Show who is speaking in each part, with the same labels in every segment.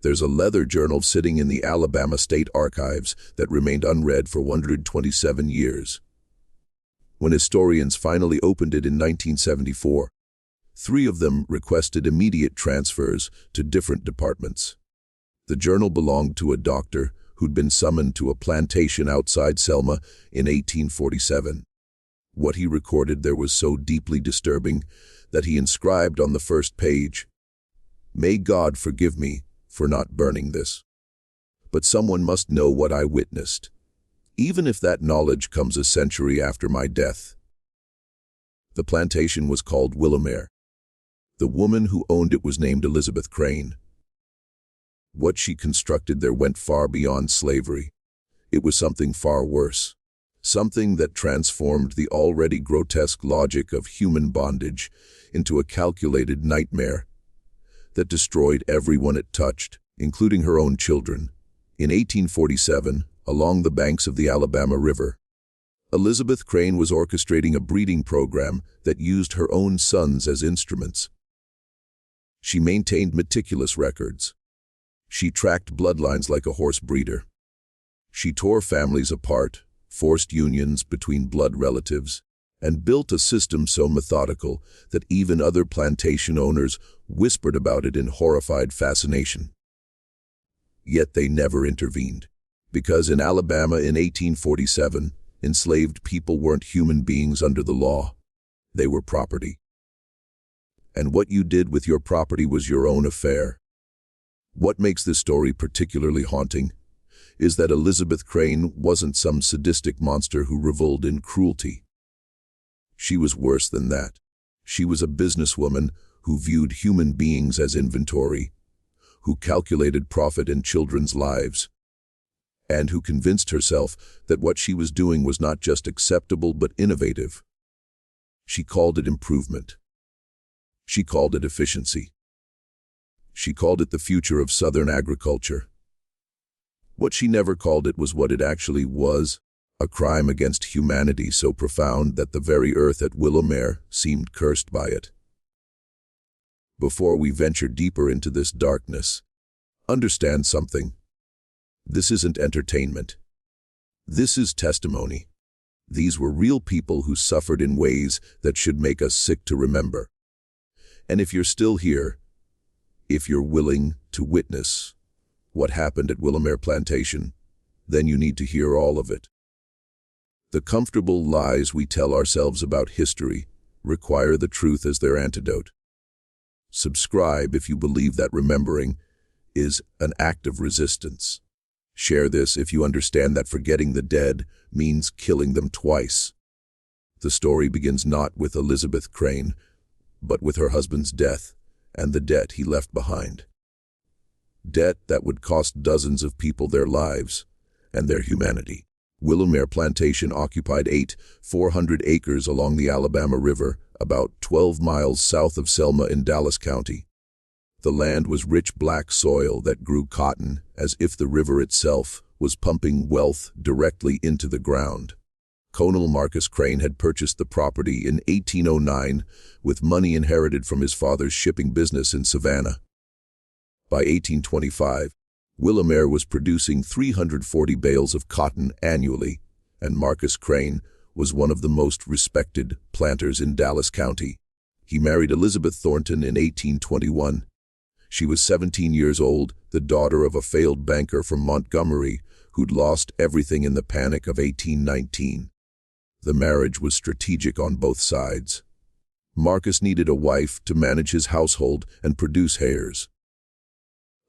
Speaker 1: There's a leather journal sitting in the Alabama State Archives that remained unread for 127 years. When historians finally opened it in 1974, 3 of them requested immediate transfers to different departments. The journal belonged to a doctor who'd been summoned to a plantation outside Selma in 1847. What he recorded there was so deeply disturbing that he inscribed on the first page, "May God forgive me for not burning this. But someone must know what I witnessed, even if that knowledge comes a century after my death." The plantation was called Willowmir. The woman who owned it was named Elizabeth Crane. What she constructed there went far beyond slavery. It was something far worse. Something that transformed the already grotesque logic of human bondage into a calculated nightmare that destroyed everyone it touched, including her own children. In 1847, along the banks of the Alabama River, Elizabeth Crane was orchestrating a breeding program that used her own sons as instruments. She maintained meticulous records. She tracked bloodlines like a horse breeder. She tore families apart, forced unions between blood relatives, and built a system so methodical that even other plantation owners whispered about it in horrified fascination. Yet they never intervened, because in Alabama in 1847, enslaved people weren't human beings under the law. They were property. And what you did with your property was your own affair. What makes this story particularly haunting is that Elizabeth Crane wasn't some sadistic monster who reveled in cruelty. She was worse than that. She was a businesswoman who viewed human beings as inventory, who calculated profit in children's lives, and who convinced herself that what she was doing was not just acceptable but innovative. She called it improvement. She called it efficiency. She called it the future of Southern agriculture. What she never called it was what it actually was, a crime against humanity so profound that the very earth at Willowmir seemed cursed by it. Before we venture deeper into this darkness, understand something. This isn't entertainment. This is testimony. These were real people who suffered in ways that should make us sick to remember. And if you're still here, if you're willing to witness what happened at Willowmir Plantation, then you need to hear all of it. The comfortable lies we tell ourselves about history require the truth as their antidote. Subscribe if you believe that remembering is an act of resistance. Share this if you understand that forgetting the dead means killing them twice. The story begins not with Elizabeth Crane, but with her husband's death and the debt he left behind. Debt that would cost dozens of people their lives and their humanity. Willowmir Plantation occupied 400 acres along the Alabama River, about 12 miles south of Selma in Dallas County. The land was rich black soil that grew cotton as if the river itself was pumping wealth directly into the ground. Colonel Marcus Crane had purchased the property in 1809 with money inherited from his father's shipping business in Savannah. By 1825, Willowmir was producing 340 bales of cotton annually, and Marcus Crane was one of the most respected planters in Dallas County. He married Elizabeth Thornton in 1821. She was 17 years old, the daughter of a failed banker from Montgomery who'd lost everything in the panic of 1819. The marriage was strategic on both sides. Marcus needed a wife to manage his household and produce heirs.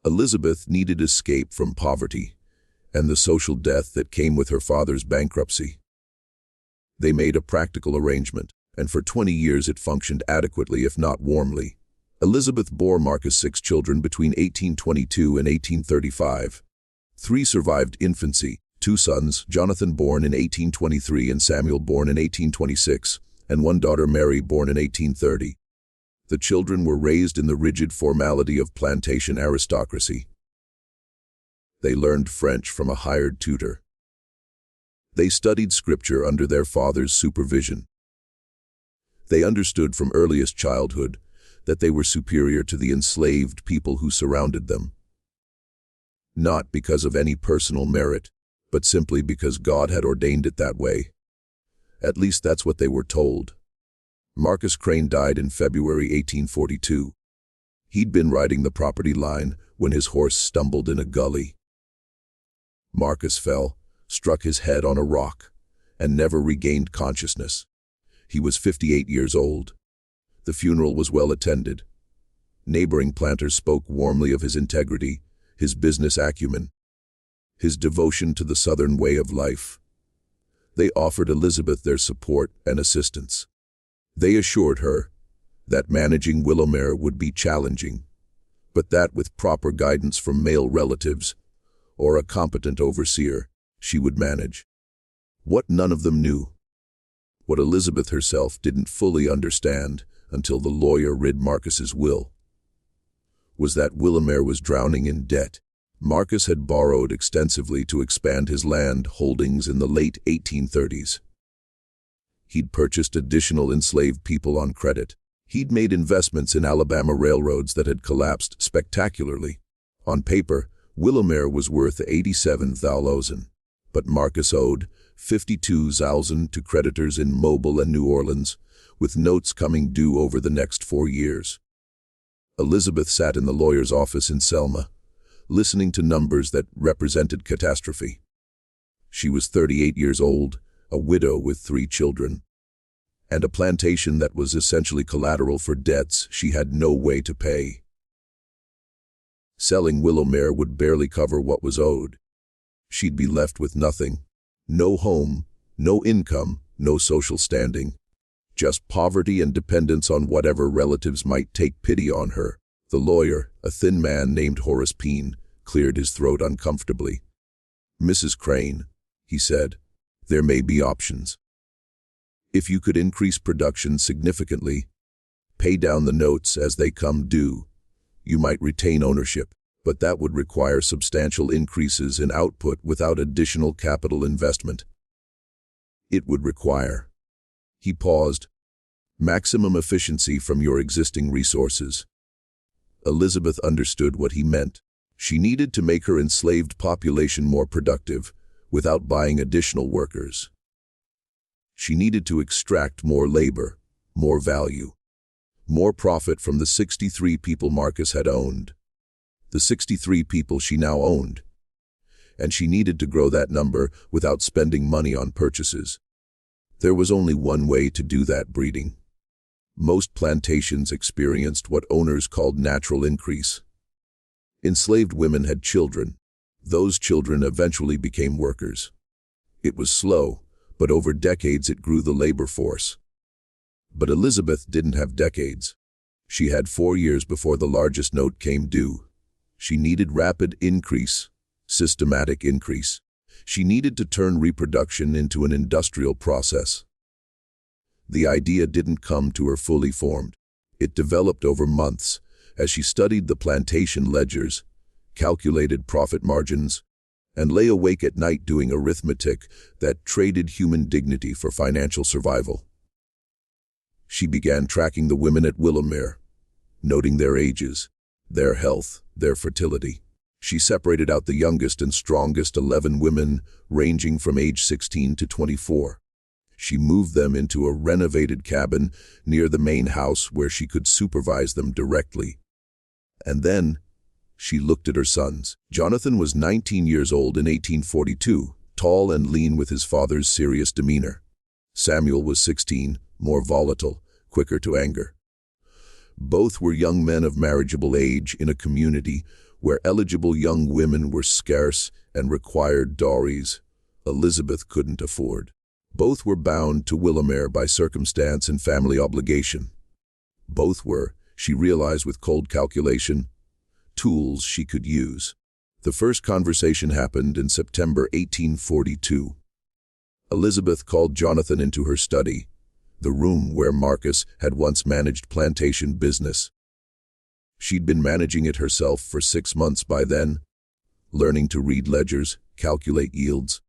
Speaker 1: Elizabeth needed escape from poverty and the social death that came with her father's bankruptcy. They made a practical arrangement, and for 20 years it functioned adequately if not warmly. Elizabeth bore Marcus 6 children between 1822 and 1835. 3 survived infancy, 2 sons, Jonathan born in 1823 and Samuel born in 1826, and 1 daughter, Mary, born in 1830. The children were raised in the rigid formality of plantation aristocracy. They learned French from a hired tutor. They studied scripture under their father's supervision. They understood from earliest childhood that they were superior to the enslaved people who surrounded them. not because of any personal merit, but simply because God had ordained it that way. At least that's what they were told. Marcus Crane died in February 1842. He'd been riding the property line when his horse stumbled in a gully. Marcus fell, struck his head on a rock, and never regained consciousness. He was 58 years old. The funeral was well attended. Neighboring planters spoke warmly of his integrity, his business acumen, his devotion to the Southern way of life. They offered Elizabeth their support and assistance. They assured her that managing Willowmir would be challenging, but that with proper guidance from male relatives or a competent overseer, she would manage. What none of them knew, what Elizabeth herself didn't fully understand until the lawyer read Marcus's will, was that Willowmir was drowning in debt. Marcus had borrowed extensively to expand his land holdings in the late 1830s. He'd purchased additional enslaved people on credit. He'd made investments in Alabama railroads that had collapsed spectacularly. On paper, Willowmir was worth $87,000, but Marcus owed $52,000 to creditors in Mobile and New Orleans, with notes coming due over the next 4 years. Elizabeth sat in the lawyer's office in Selma, listening to numbers that represented catastrophe. She was 38 years old, a widow with 3 children, and a plantation that was essentially collateral for debts she had no way to pay. Selling Willowmir would barely cover what was owed. She'd be left with nothing. No home, no income, no social standing. Just poverty and dependence on whatever relatives might take pity on her. The lawyer, a thin man named Horace Peen, cleared his throat uncomfortably. "Mrs. Crane," he said, "there may be options. If you could increase production significantly, pay down the notes as they come due, you might retain ownership, but that would require substantial increases in output without additional capital investment. It would require," he paused, "maximum efficiency from your existing resources." Elizabeth understood what he meant. She needed to make her enslaved population more productive without buying additional workers. She needed to extract more labor, more value, more profit from the 63 people Marcus had owned. The 63 people she now owned. And she needed to grow that number without spending money on purchases. There was only one way to do that breeding. Most plantations experienced what owners called natural increase. Enslaved women had children. Those children eventually became workers. It was slow, but over decades it grew the labor force. But Elizabeth didn't have decades. She had 4 years before the largest note came due. She needed rapid increase, systematic increase. She needed to turn reproduction into an industrial process. The idea didn't come to her fully formed. It developed over months as she studied the plantation ledgers, calculated profit margins, and lay awake at night doing arithmetic that traded human dignity for financial survival. She began tracking the women at Willowmir, noting their ages, their health, their fertility. She separated out the youngest and strongest 11 women, ranging from age 16 to 24. She moved them into a renovated cabin near the main house where she could supervise them directly. And then, she looked at her sons. Jonathan was 19 years old in 1842, tall and lean with his father's serious demeanor. Samuel was 16, more volatile, quicker to anger. Both were young men of marriageable age in a community where eligible young women were scarce and required dowries Elizabeth couldn't afford. Both were bound to Willowmir by circumstance and family obligation. Both were, she realized with cold calculation, tools she could use. The first conversation happened in September 1842. Elizabeth called Jonathan into her study, the room where Marcus had once managed plantation business. She'd been managing it herself for 6 months by then, learning to read ledgers, calculate yields,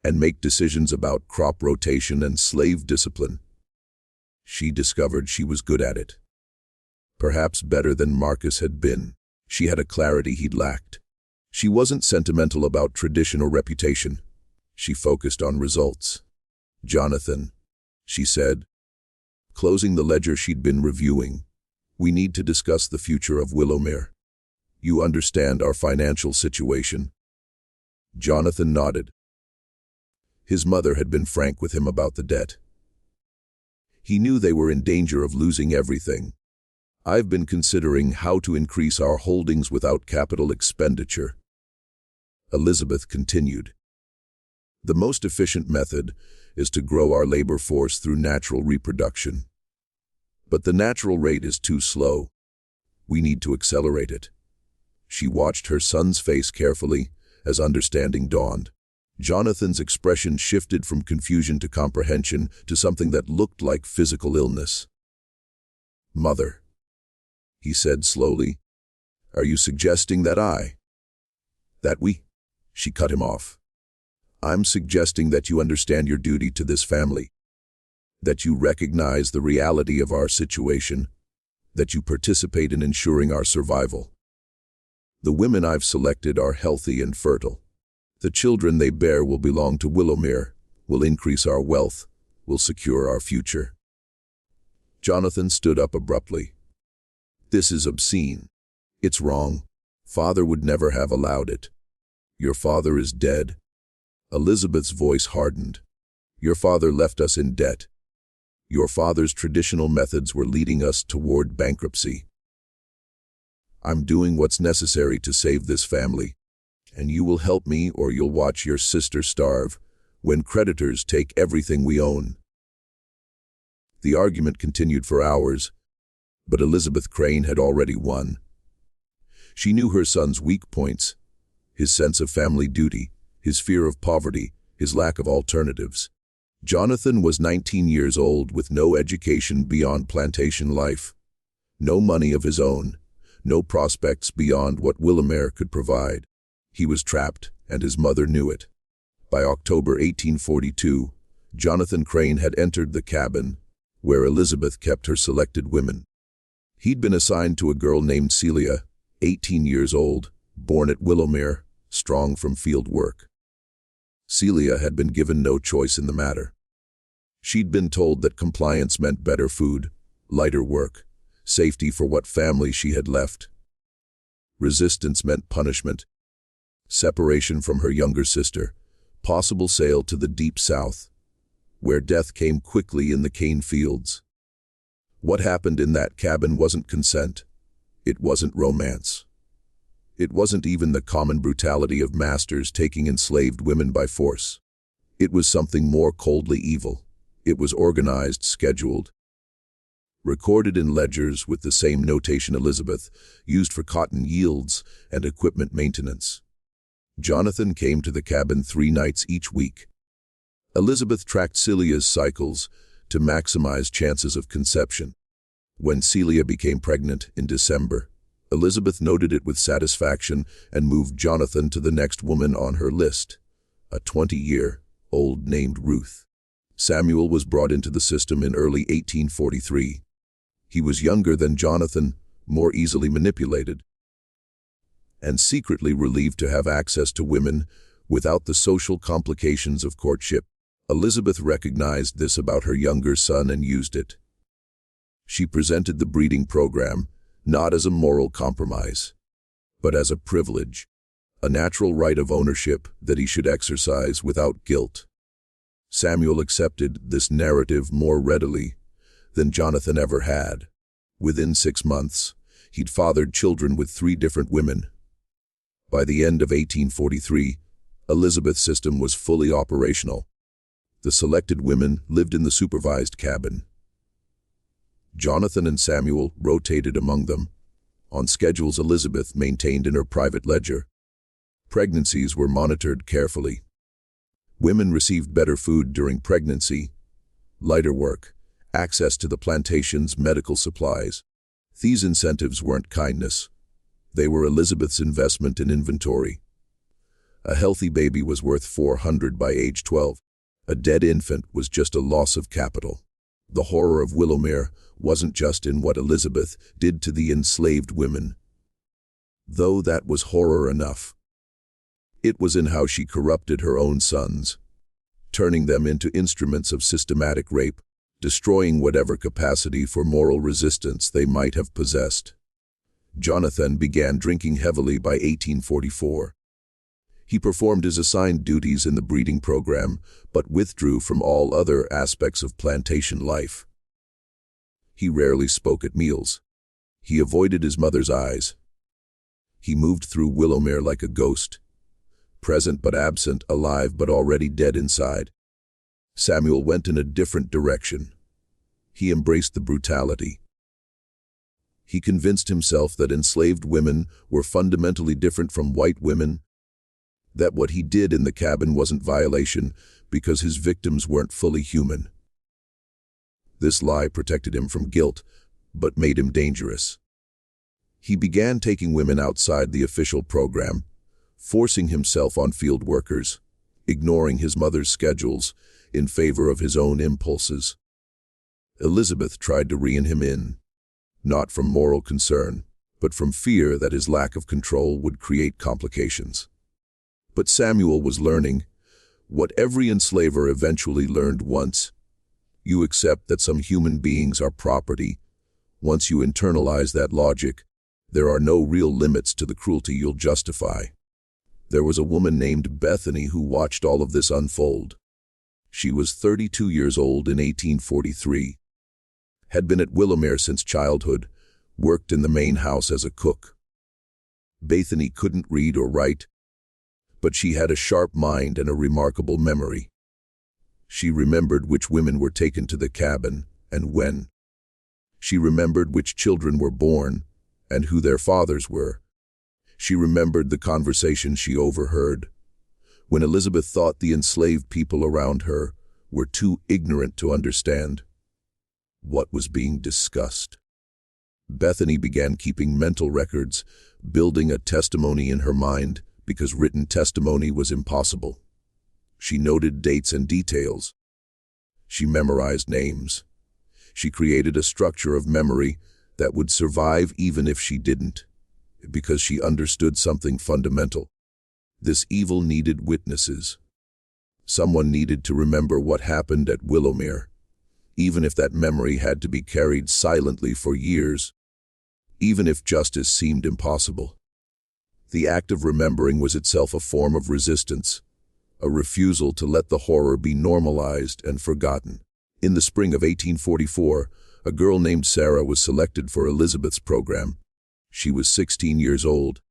Speaker 1: and make decisions about crop rotation and slave discipline. She discovered she was good at it. Perhaps better than Marcus had been. She had a clarity he'd lacked. She wasn't sentimental about tradition or reputation. She focused on results. "Jonathan," she said, closing the ledger she'd been reviewing, "we need to discuss the future of Willowmir. You understand our financial situation?" Jonathan nodded. His mother had been frank with him about the debt. He knew they were in danger of losing everything. "I've been considering how to increase our holdings without capital expenditure," Elizabeth continued. "The most efficient method is to grow our labor force through natural reproduction. But the natural rate is too slow. We need to accelerate it." She watched her son's face carefully as understanding dawned. Jonathan's expression shifted from confusion to comprehension to something that looked like physical illness. "Mother," he said slowly, "are you suggesting that we?" She cut him off. "I'm suggesting that you understand your duty to this family, that you recognize the reality of our situation, that you participate in ensuring our survival. The women I've selected are healthy and fertile. The children they bear will belong to Willowmir, will increase our wealth, will secure our future." Jonathan stood up abruptly. "This is obscene. It's wrong. Father would never have allowed it. Your father is dead." Elizabeth's voice hardened. "Your father left us in debt. Your father's traditional methods were leading us toward bankruptcy. I'm doing what's necessary to save this family, and you will help me or you'll watch your sister starve when creditors take everything we own." The argument continued for hours, but Elizabeth Crane had already won. She knew her son's weak points, his sense of family duty, his fear of poverty, his lack of alternatives. Jonathan was 19 years old with no education beyond plantation life, no money of his own, no prospects beyond what Willowmir could provide. He was trapped, and his mother knew it. By October 1842, Jonathan Crane had entered the cabin where Elizabeth kept her selected women. He'd been assigned to a girl named Celia, 18 years old, born at Willowmir, strong from field work. Celia had been given no choice in the matter. She'd been told that compliance meant better food, lighter work, safety for what family she had left. Resistance meant punishment, separation from her younger sister, possible sale to the deep south, where death came quickly in the cane fields. What happened in that cabin wasn't consent. It wasn't romance. It wasn't even the common brutality of masters taking enslaved women by force. It was something more coldly evil. It was organized, scheduled, recorded in ledgers with the same notation Elizabeth used for cotton yields and equipment maintenance. Jonathan came to the cabin 3 nights each week. Elizabeth tracked Celia's cycles to maximize chances of conception. When Celia became pregnant in December, Elizabeth noted it with satisfaction and moved Jonathan to the next woman on her list, a 20-year-old named Ruth. Samuel was brought into the system in early 1843. He was younger than Jonathan, more easily manipulated, and secretly relieved to have access to women without the social complications of courtship. Elizabeth recognized this about her younger son and used it. She presented the breeding program not as a moral compromise, but as a privilege, a natural right of ownership that he should exercise without guilt. Samuel accepted this narrative more readily than Jonathan ever had. Within 6 months, he'd fathered children with 3 different women. By the end of 1843, Elizabeth's system was fully operational. The selected women lived in the supervised cabin. Jonathan and Samuel rotated among them, on schedules Elizabeth maintained in her private ledger. Pregnancies were monitored carefully. Women received better food during pregnancy, lighter work, access to the plantation's medical supplies. These incentives weren't kindness. They were Elizabeth's investment in inventory. A healthy baby was worth $400 by age 12. A dead infant was just a loss of capital. The horror of Willowmir wasn't just in what Elizabeth did to the enslaved women, though that was horror enough. It was in how she corrupted her own sons, turning them into instruments of systematic rape, destroying whatever capacity for moral resistance they might have possessed. Jonathan began drinking heavily by 1844. He performed his assigned duties in the breeding program, but withdrew from all other aspects of plantation life. He rarely spoke at meals. He avoided his mother's eyes. He moved through Willowmir like a ghost, present but absent, alive but already dead inside. Samuel went in a different direction. He embraced the brutality. He convinced himself that enslaved women were fundamentally different from white women, that what he did in the cabin wasn't violation because his victims weren't fully human. This lie protected him from guilt, but made him dangerous. He began taking women outside the official program, forcing himself on field workers, ignoring his mother's schedules in favor of his own impulses. Elizabeth tried to rein him in, not from moral concern, but from fear that his lack of control would create complications. But Samuel was learning what every enslaver eventually learned once. You accept that some human beings are property. Once you internalize that logic, there are no real limits to the cruelty you'll justify. There was a woman named Bethany who watched all of this unfold. She was 32 years old in 1843, had been at Willowmir since childhood, worked in the main house as a cook. Bethany couldn't read or write, but she had a sharp mind and a remarkable memory. She remembered which women were taken to the cabin and when. She remembered which children were born and who their fathers were. She remembered the conversation she overheard, when Elizabeth thought the enslaved people around her were too ignorant to understand what was being discussed. Bethany began keeping mental records, building a testimony in her mind because written testimony was impossible. She noted dates and details. She memorized names. She created a structure of memory that would survive even if she didn't, because she understood something fundamental. This evil needed witnesses. Someone needed to remember what happened at Willowmir, even if that memory had to be carried silently for years, even if justice seemed impossible. The act of remembering was itself a form of resistance, a refusal to let the horror be normalized and forgotten. In the spring of 1844, a girl named Sarah was selected for Elizabeth's program. She was 16 years old,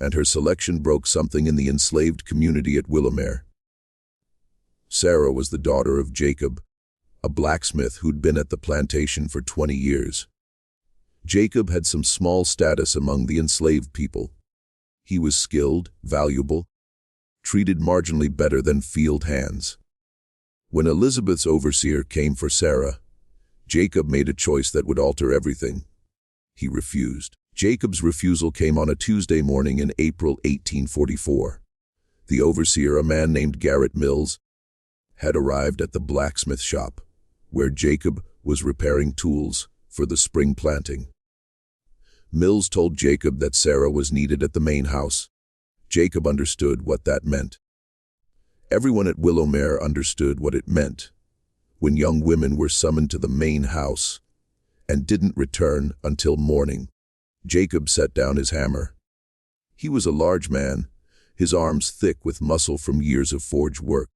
Speaker 1: and her selection broke something in the enslaved community at Willowmir. Sarah was the daughter of Jacob, a blacksmith who'd been at the plantation for 20 years. Jacob had some small status among the enslaved people. He was skilled, valuable, treated marginally better than field hands. When Elizabeth's overseer came for Sarah, Jacob made a choice that would alter everything. He refused. Jacob's refusal came on a Tuesday morning in April 1844. The overseer, a man named Garrett Mills, had arrived at the blacksmith shop, where Jacob was repairing tools for the spring planting. Mills told Jacob that Sarah was needed at the main house. Jacob understood what that meant. Everyone at Willowmir understood what it meant when young women were summoned to the main house and didn't return until morning. Jacob set down his hammer. He was a large man, his arms thick with muscle from years of forge work.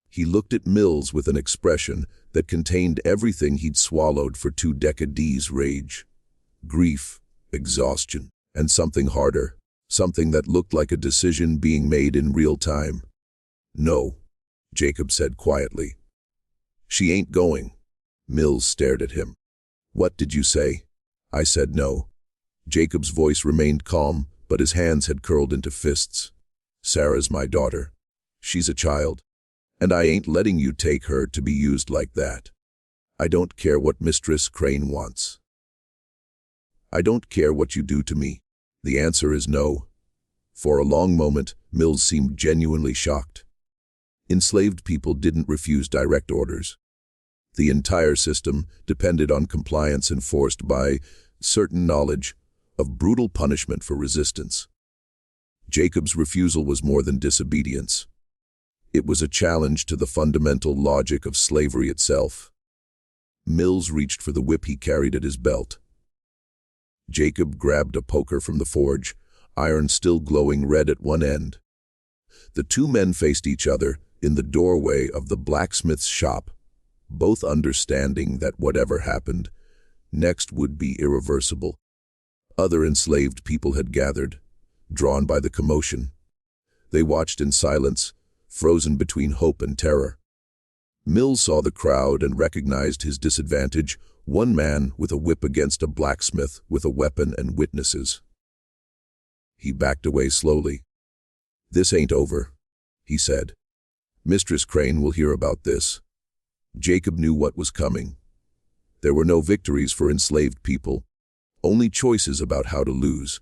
Speaker 1: He looked at Mills with an expression that contained everything he'd swallowed for 2 decades: rage, grief, exhaustion, and something harder, something that looked like a decision being made in real time. "No," Jacob said quietly. "She ain't going." Mills stared at him. "What did you say?" "I said no." Jacob's voice remained calm, but his hands had curled into fists. "Sarah's my daughter. She's a child, and I ain't letting you take her to be used like that. I don't care what Mistress Crane wants. I don't care what you do to me." The answer is no. For a long moment, Mills seemed genuinely shocked. Enslaved people didn't refuse direct orders. The entire system depended on compliance enforced by certain knowledge of brutal punishment for resistance. Jacob's refusal was more than disobedience. It was a challenge to the fundamental logic of slavery itself. Mills reached for the whip he carried at his belt. Jacob grabbed a poker from the forge, iron still glowing red at one end. The two men faced each other in the doorway of the blacksmith's shop, both understanding that whatever happened next would be irreversible. Other enslaved people had gathered, drawn by the commotion. They watched in silence, frozen between hope and terror. Mills saw the crowd and recognized his disadvantage, one man with a whip against a blacksmith with a weapon and witnesses. He backed away slowly. "This ain't over," he said. "Mistress Crane will hear about this." Jacob knew what was coming. There were no victories for enslaved people, only choices about how to lose.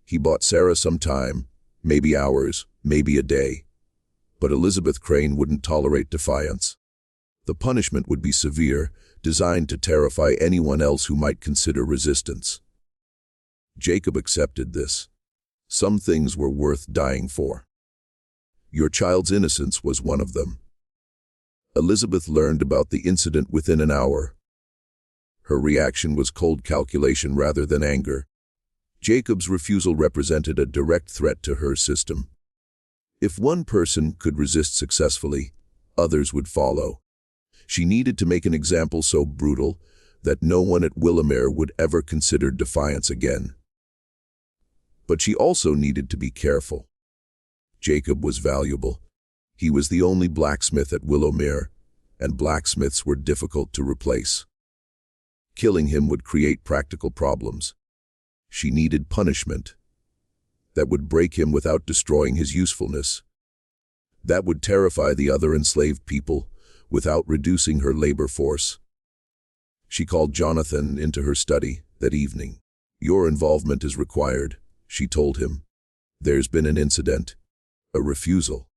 Speaker 1: He bought Sarah some time, maybe hours, maybe a day. But Elizabeth Crane wouldn't tolerate defiance. The punishment would be severe, designed to terrify anyone else who might consider resistance. Jacob accepted this. Some things were worth dying for. Your child's innocence was one of them. Elizabeth learned about the incident within an hour. Her reaction was cold calculation rather than anger. Jacob's refusal represented a direct threat to her system. If one person could resist successfully, others would follow. She needed to make an example so brutal that no one at Willowmir would ever consider defiance again. But she also needed to be careful. Jacob was valuable. He was the only blacksmith at Willowmir, and blacksmiths were difficult to replace. Killing him would create practical problems. She needed punishment that would break him without destroying his usefulness. That would terrify the other enslaved people without reducing her labor force. She called Jonathan into her study that evening. "Your involvement is required," she told him. "There's been an incident, a refusal.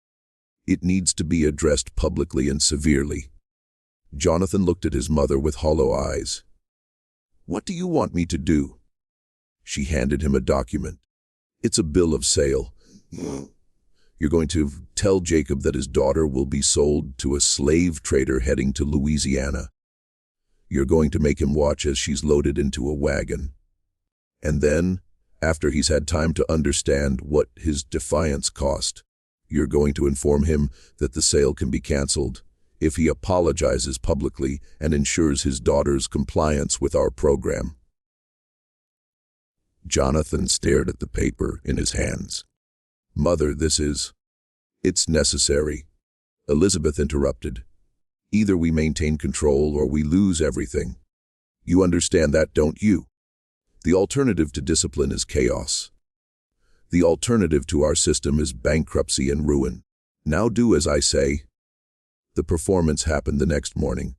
Speaker 1: It needs to be addressed publicly and severely." Jonathan looked at his mother with hollow eyes. "What do you want me to do?" She handed him a document. "It's a bill of sale. You're going to tell Jacob that his daughter will be sold to a slave trader heading to Louisiana. You're going to make him watch as she's loaded into a wagon. And then, after he's had time to understand what his defiance cost, you're going to inform him that the sale can be canceled if he apologizes publicly and ensures his daughter's compliance with our program." Jonathan stared at the paper in his hands. "Mother, it's necessary," Elizabeth interrupted. "Either we maintain control or we lose everything. You understand that, don't you? The alternative to discipline is chaos. The alternative to our system is bankruptcy and ruin. Now do as I say." The performance happened the next morning.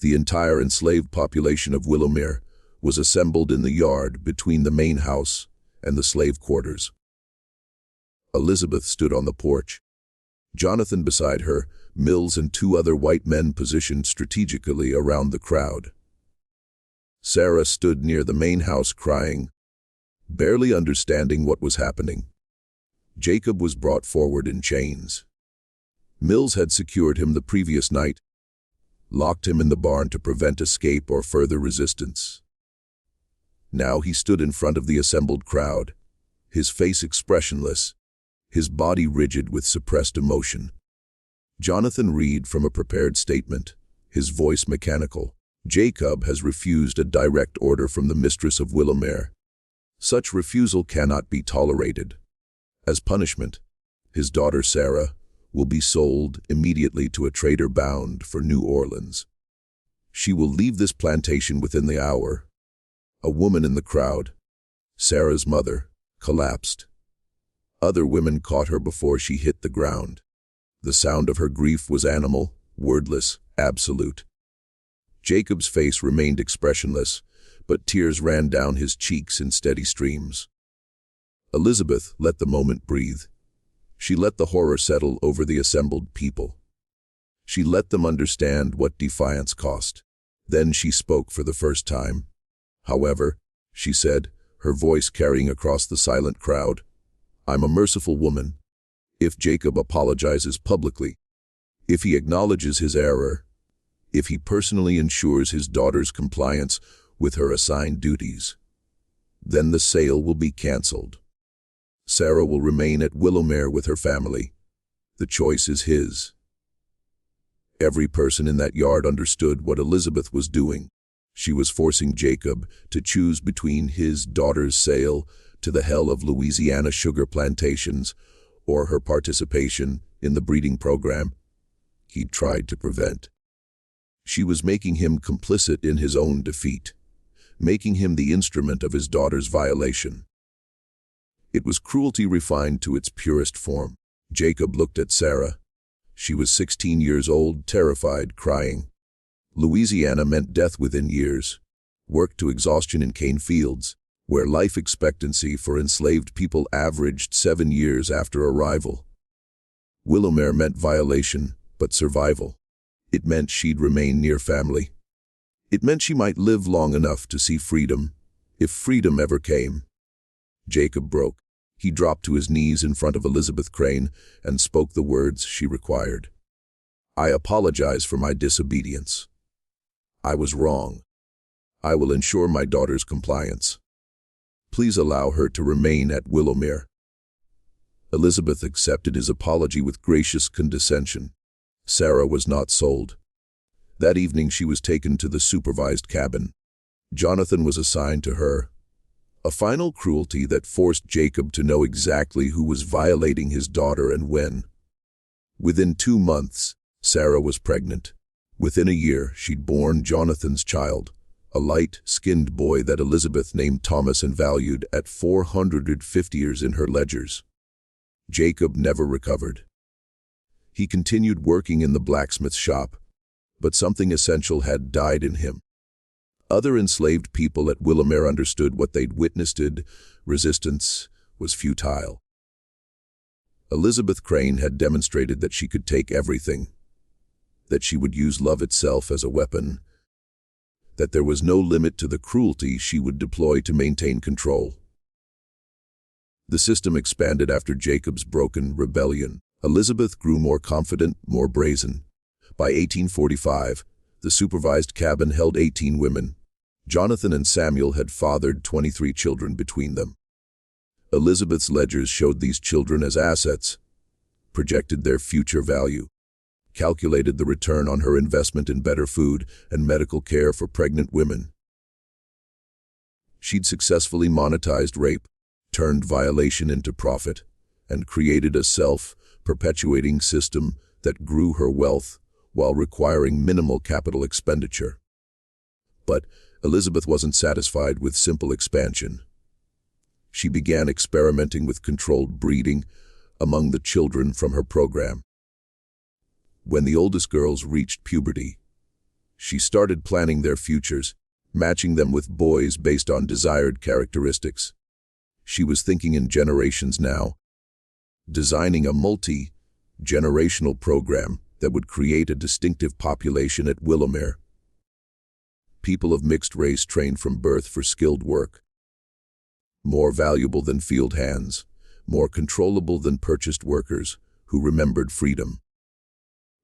Speaker 1: The entire enslaved population of Willowmir was assembled in the yard between the main house and the slave quarters. Elizabeth stood on the porch. Jonathan beside her, Mills and two other white men positioned strategically around the crowd. Sarah stood near the main house crying, barely understanding what was happening. Jacob was brought forward in chains. Mills had secured him the previous night, locked him in the barn to prevent escape or further resistance. Now he stood in front of the assembled crowd, his face expressionless, his body rigid with suppressed emotion. Jonathan read from a prepared statement, his voice mechanical. "Jacob has refused a direct order from the mistress of Willowmir. Such refusal cannot be tolerated. As punishment, his daughter Sarah will be sold immediately to a trader bound for New Orleans. She will leave this plantation within the hour." A woman in the crowd, Sarah's mother, collapsed. Other women caught her before she hit the ground. The sound of her grief was animal, wordless, absolute. Jacob's face remained expressionless, but tears ran down his cheeks in steady streams. Elizabeth let the moment breathe. She let the horror settle over the assembled people. She let them understand what defiance cost. Then she spoke for the first time. "However," she said, her voice carrying across the silent crowd, I'm a merciful woman. If Jacob apologizes publicly, if he acknowledges his error, if he personally ensures his daughter's compliance with her assigned duties, then the sale will be cancelled. Sarah will remain at Willowmir with her family. The choice is his. Every person in that yard understood what Elizabeth was doing. She was forcing Jacob to choose between his daughter's sale to the hell of Louisiana sugar plantations or her participation in the breeding program he'd tried to prevent. She was making him complicit in his own defeat, making him the instrument of his daughter's violation. It was cruelty refined to its purest form. Jacob looked at Sarah. She was 16 years old, terrified, crying. Louisiana meant death within years, work to exhaustion in cane fields, where life expectancy for enslaved people averaged 7 years after arrival. Willowmir meant violation, but survival. It meant she'd remain near family. It meant she might live long enough to see freedom, if freedom ever came. Jacob broke. He dropped to his knees in front of Elizabeth Crane and spoke the words she required. I apologize for my disobedience. I was wrong. I will ensure my daughter's compliance. Please allow her to remain at Willowmir. Elizabeth accepted his apology with gracious condescension. Sarah was not sold. That evening she was taken to the supervised cabin. Jonathan was assigned to her. A final cruelty that forced Jacob to know exactly who was violating his daughter and when. Within 2 months, Sarah was pregnant. Within a year, she'd borne Jonathan's child, a light-skinned boy that Elizabeth named Thomas and valued at 450 years in her ledgers. Jacob never recovered. He continued working in the blacksmith shop, but something essential had died in him. Other enslaved people at Willowmir understood what they'd witnessed. Resistance was futile. Elizabeth Crane had demonstrated that she could take everything, that she would use love itself as a weapon, that there was no limit to the cruelty she would deploy to maintain control. The system expanded after Jacob's broken rebellion. Elizabeth grew more confident, more brazen. By 1845, the supervised cabin held 18 women. Jonathan and Samuel had fathered 23 children between them. Elizabeth's ledgers showed these children as assets, projected their future value, calculated the return on her investment in better food and medical care for pregnant women. She'd successfully monetized rape, turned violation into profit, and created a self-perpetuating system that grew her wealth while requiring minimal capital expenditure. But Elizabeth wasn't satisfied with simple expansion. She began experimenting with controlled breeding among the children from her program. When the oldest girls reached puberty, she started planning their futures, matching them with boys based on desired characteristics. She was thinking in generations now, designing a multi-generational program that would create a distinctive population at Willowmir. People of mixed race trained from birth for skilled work. More valuable than field hands, more controllable than purchased workers who remembered freedom.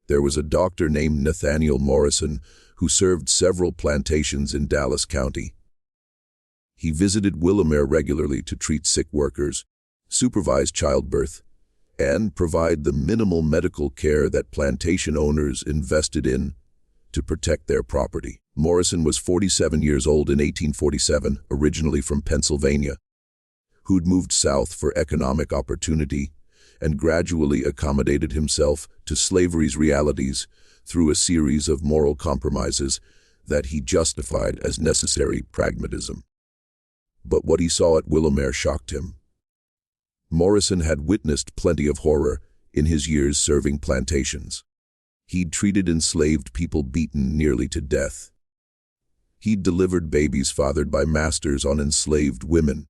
Speaker 1: There was a doctor named Nathaniel Morrison who served several plantations in Dallas County. He visited Willowmir regularly to treat sick workers, supervise childbirth, and provide the minimal medical care that plantation owners invested in to protect their property. Morrison was 47 years old in 1847, originally from Pennsylvania, who'd moved south for economic opportunity and gradually accommodated himself to slavery's realities through a series of moral compromises that he justified as necessary pragmatism. But what he saw at Willowmir shocked him. Morrison had witnessed plenty of horror in his years serving plantations. He'd treated enslaved people beaten nearly to death. He'd delivered babies fathered by masters on enslaved women.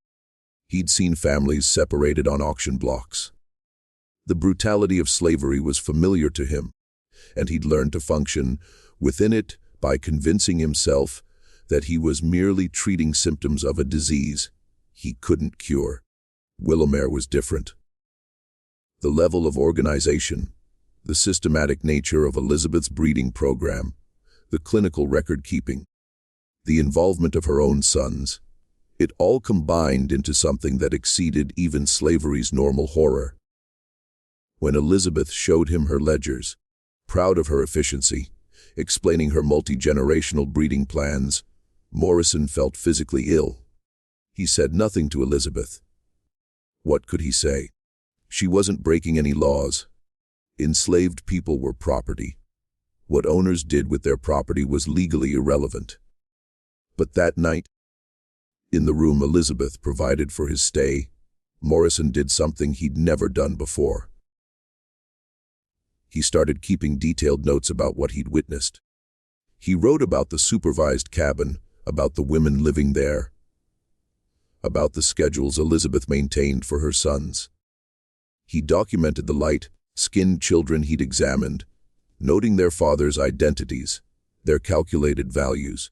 Speaker 1: He'd seen families separated on auction blocks. The brutality of slavery was familiar to him, and he'd learned to function within it by convincing himself that he was merely treating symptoms of a disease he couldn't cure. Willowmir was different. The level of organization, the systematic nature of Elizabeth's breeding program, the clinical record-keeping, the involvement of her own sons, it all combined into something that exceeded even slavery's normal horror. When Elizabeth showed him her ledgers, proud of her efficiency, explaining her multi-generational breeding plans, Morrison felt physically ill. He said nothing to Elizabeth. What could he say? She wasn't breaking any laws. Enslaved people were property. What owners did with their property was legally irrelevant. But that night, in the room Elizabeth provided for his stay, Morrison did something he'd never done before. He started keeping detailed notes about what he'd witnessed. He wrote about the supervised cabin, about the women living there, about the schedules Elizabeth maintained for her sons. He documented the light-skinned children he'd examined, noting their fathers' identities, their calculated values.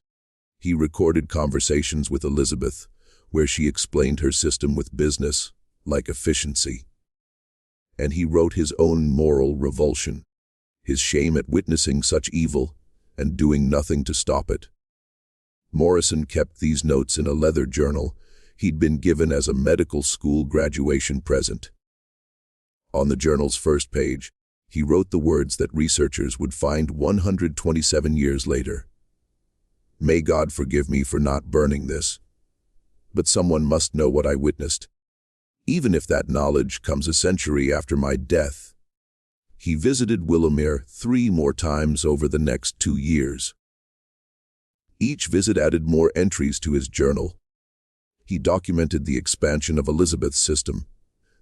Speaker 1: He recorded conversations with Elizabeth, where she explained her system with business, like efficiency. And he wrote his own moral revulsion, his shame at witnessing such evil and doing nothing to stop it. Morrison kept these notes in a leather journal he'd been given as a medical school graduation present. On the journal's first page, he wrote the words that researchers would find 127 years later. "May God forgive me for not burning this, but someone must know what I witnessed, even if that knowledge comes a century after my death." He visited Willowmir 3 more times over the next 2 years. Each visit added more entries to his journal. He documented the expansion of Elizabeth's system,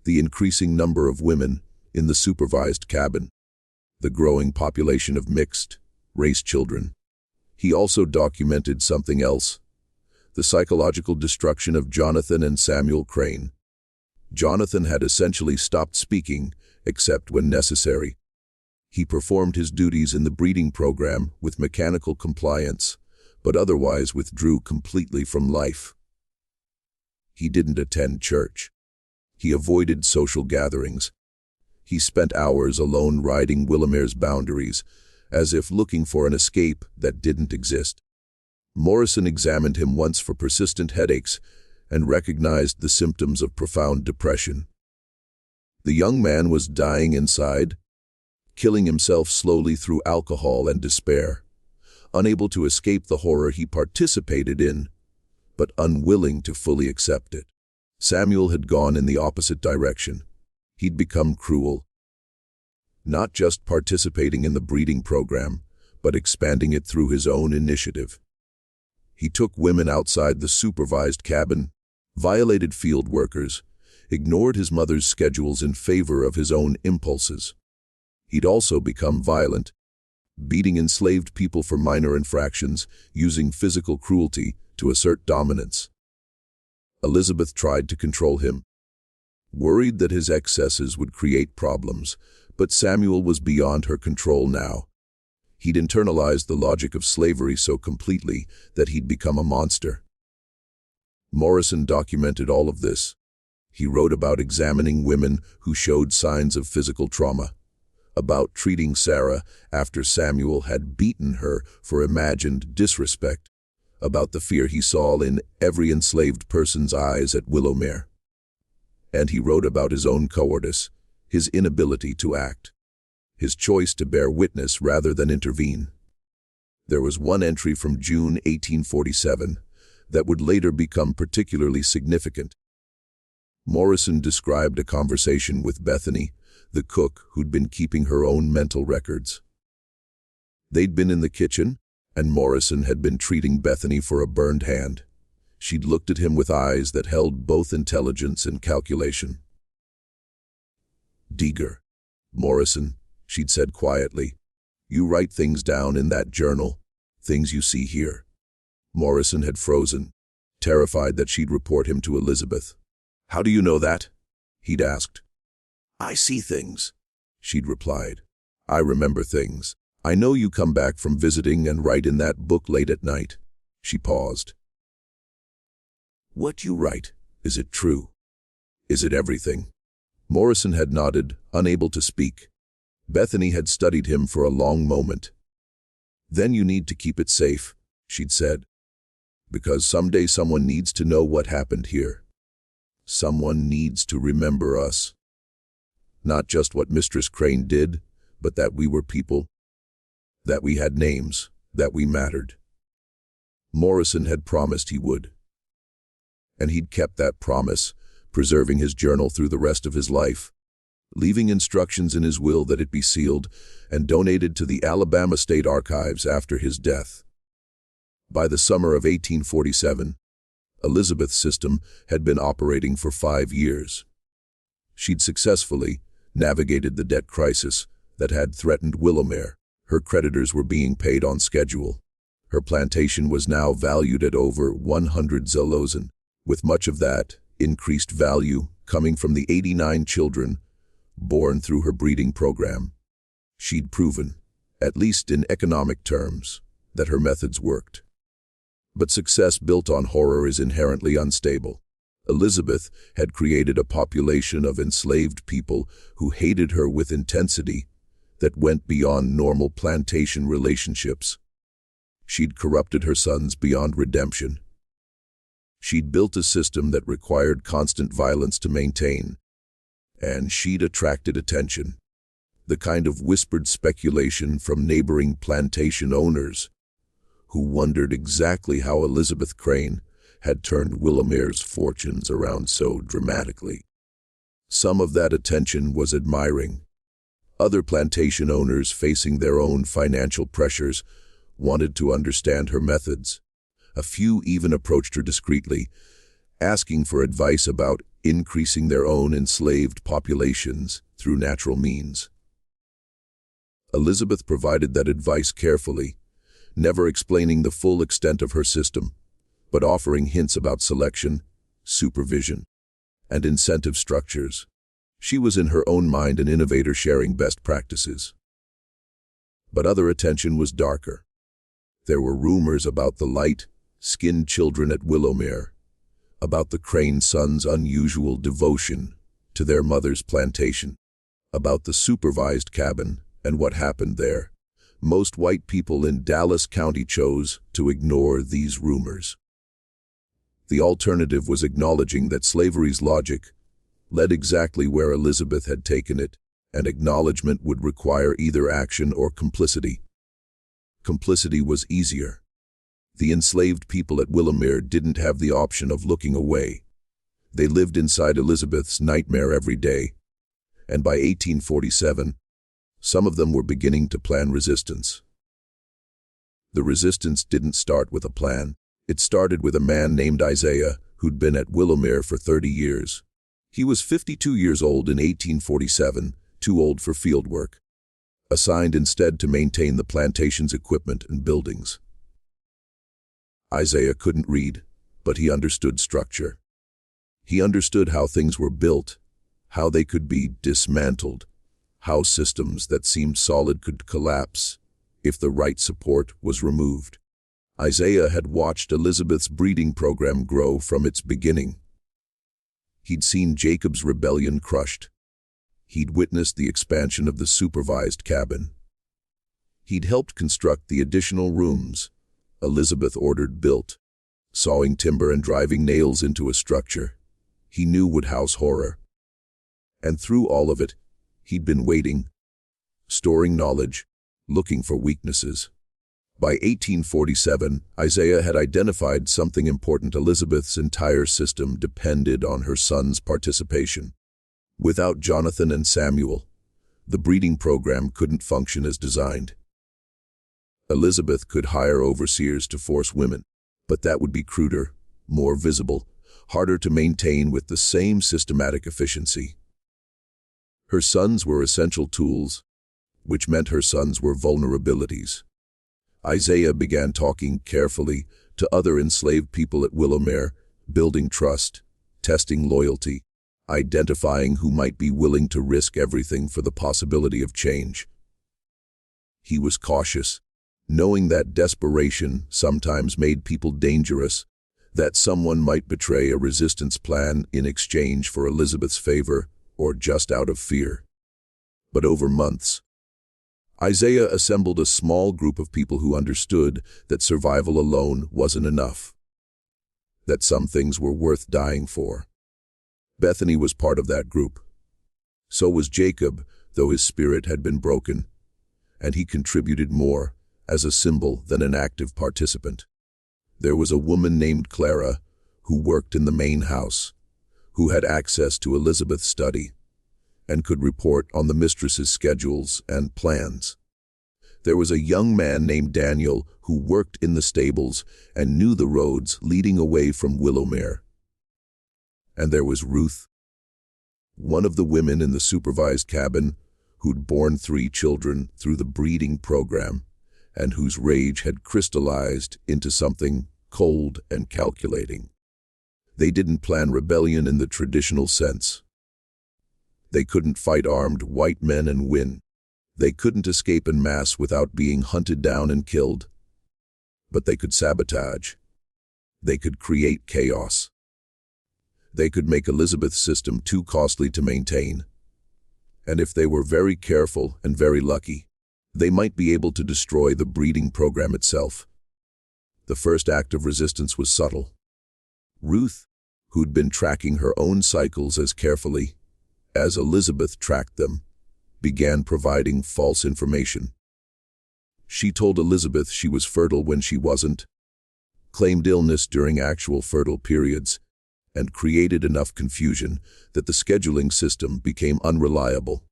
Speaker 1: the increasing number of women in the supervised cabin, the growing population of mixed-race children. He also documented something else, the psychological destruction of Jonathan and Samuel Crane. Jonathan had essentially stopped speaking, except when necessary. He performed his duties in the breeding program with mechanical compliance, but otherwise withdrew completely from life. He didn't attend church. He avoided social gatherings. He spent hours alone riding Willowmir's boundaries, as if looking for an escape that didn't exist. Morrison examined him once for persistent headaches and recognized the symptoms of profound depression. The young man was dying inside, killing himself slowly through alcohol and despair, unable to escape the horror he participated in, but unwilling to fully accept it. Samuel had gone in the opposite direction. He'd become cruel, not just participating in the breeding program, but expanding it through his own initiative. He took women outside the supervised cabin, violated field workers, ignored his mother's schedules in favor of his own impulses. He'd also become violent, beating enslaved people for minor infractions, using physical cruelty to assert dominance. Elizabeth tried to control him, worried that his excesses would create problems, but Samuel was beyond her control now. He'd internalized the logic of slavery so completely that he'd become a monster. Morrison documented all of this. He wrote about examining women who showed signs of physical trauma, about treating Sarah after Samuel had beaten her for imagined disrespect, about the fear he saw in every enslaved person's eyes at Willowmir. And he wrote about his own cowardice, his inability to act, his choice to bear witness rather than intervene. There was one entry from June 1847 that would later become particularly significant. Morrison described a conversation with Bethany, the cook who'd been keeping her own mental records. They'd been in the kitchen, and Morrison had been treating Bethany for a burned hand. She'd looked at him with eyes that held both intelligence and calculation. "Deeger, Morrison," she'd said quietly, "you write things down in that journal, things you see here." Morrison had frozen, terrified that she'd report him to Elizabeth. "How do you know that?" he'd asked. "I see things," she'd replied. "I remember things. I know you come back from visiting and write in that book late at night." She paused. "What you write, is it true? Is it everything?" Morrison had nodded, unable to speak. Bethany had studied him for a long moment. "Then you need to keep it safe," she'd said. "Because someday someone needs to know what happened here. Someone needs to remember us. Not just what Mistress Crane did, but that we were people. That we had names, that we mattered." Morrison had promised he would. And he'd kept that promise, preserving his journal through the rest of his life, leaving instructions in his will that it be sealed and donated to the Alabama State Archives after his death. By the summer of 1847, Elizabeth's system had been operating for 5 years. She'd successfully navigated the debt crisis that had threatened Willowmir. Her creditors were being paid on schedule. Her plantation was now valued at over 100 zlotin, with much of that increased value coming from the 89 children born through her breeding program. She'd proven, at least in economic terms, that her methods worked. But success built on horror is inherently unstable. Elizabeth had created a population of enslaved people who hated her with intensity that went beyond normal plantation relationships. She'd corrupted her sons beyond redemption. She'd built a system that required constant violence to maintain, and she'd attracted attention, the kind of whispered speculation from neighboring plantation owners who wondered exactly how Elizabeth Crane had turned Willowmir's fortunes around so dramatically. Some of that attention was admiring. Other plantation owners, facing their own financial pressures, wanted to understand her methods. A few even approached her discreetly, asking for advice about increasing their own enslaved populations through natural means. Elizabeth provided that advice carefully, never explaining the full extent of her system, but offering hints about selection, supervision, and incentive structures. She was in her own mind an innovator sharing best practices. But other attention was darker. There were rumors about the light-skinned children at Willowmir, about the Crane sons' unusual devotion to their mother's plantation, about the supervised cabin and what happened there. Most white people in Dallas County chose to ignore these rumors. The alternative was acknowledging that slavery's logic led exactly where Elizabeth had taken it, and acknowledgement would require either action or complicity. Complicity was easier. The enslaved people at Willowmir didn't have the option of looking away. They lived inside Elizabeth's nightmare every day, and by 1847, some of them were beginning to plan resistance. The resistance didn't start with a plan. It started with a man named Isaiah who'd been at Willowmir for 30 years. He was 52 years old in 1847, too old for field work, assigned instead to maintain the plantation's equipment and buildings. Isaiah couldn't read, but he understood structure. He understood how things were built, how they could be dismantled, how systems that seemed solid could collapse if the right support was removed. Isaiah had watched Elizabeth's breeding program grow from its beginning. He'd seen Jacob's rebellion crushed. He'd witnessed the expansion of the supervised cabin. He'd helped construct the additional rooms Elizabeth ordered built, sawing timber and driving nails into a structure he knew would house horror. And through all of it, he'd been waiting, storing knowledge, looking for weaknesses. By 1847, Isaiah had identified something important. Elizabeth's entire system depended on her son's participation. Without Jonathan and Samuel, the breeding program couldn't function as designed. Elizabeth could hire overseers to force women, but that would be cruder, more visible, harder to maintain with the same systematic efficiency. Her sons were essential tools, which meant her sons were vulnerabilities. Isaiah began talking carefully to other enslaved people at Willowmir, building trust, testing loyalty, identifying who might be willing to risk everything for the possibility of change. He was cautious, knowing that desperation sometimes made people dangerous, that someone might betray a resistance plan in exchange for Elizabeth's favor or just out of fear. But over months, Isaiah assembled a small group of people who understood that survival alone wasn't enough, that some things were worth dying for. Bethany was part of that group. So was Jacob, though his spirit had been broken, and he contributed more as a symbol than an active participant. There was a woman named Clara who worked in the main house, who had access to Elizabeth's study, and could report on the mistress's schedules and plans. There was a young man named Daniel who worked in the stables and knew the roads leading away from Willowmir. And there was Ruth, one of the women in the supervised cabin who'd borne 3 children through the breeding program and whose rage had crystallized into something cold and calculating. They didn't plan rebellion in the traditional sense. They couldn't fight armed white men and win. They couldn't escape en masse without being hunted down and killed. But they could sabotage. They could create chaos. They could make Elizabeth's system too costly to maintain. And if they were very careful and very lucky, they might be able to destroy the breeding program itself. The first act of resistance was subtle. Ruth, who'd been tracking her own cycles as carefully as Elizabeth tracked them, began providing false information. She told Elizabeth she was fertile when she wasn't, claimed illness during actual fertile periods, and created enough confusion that the scheduling system became unreliable.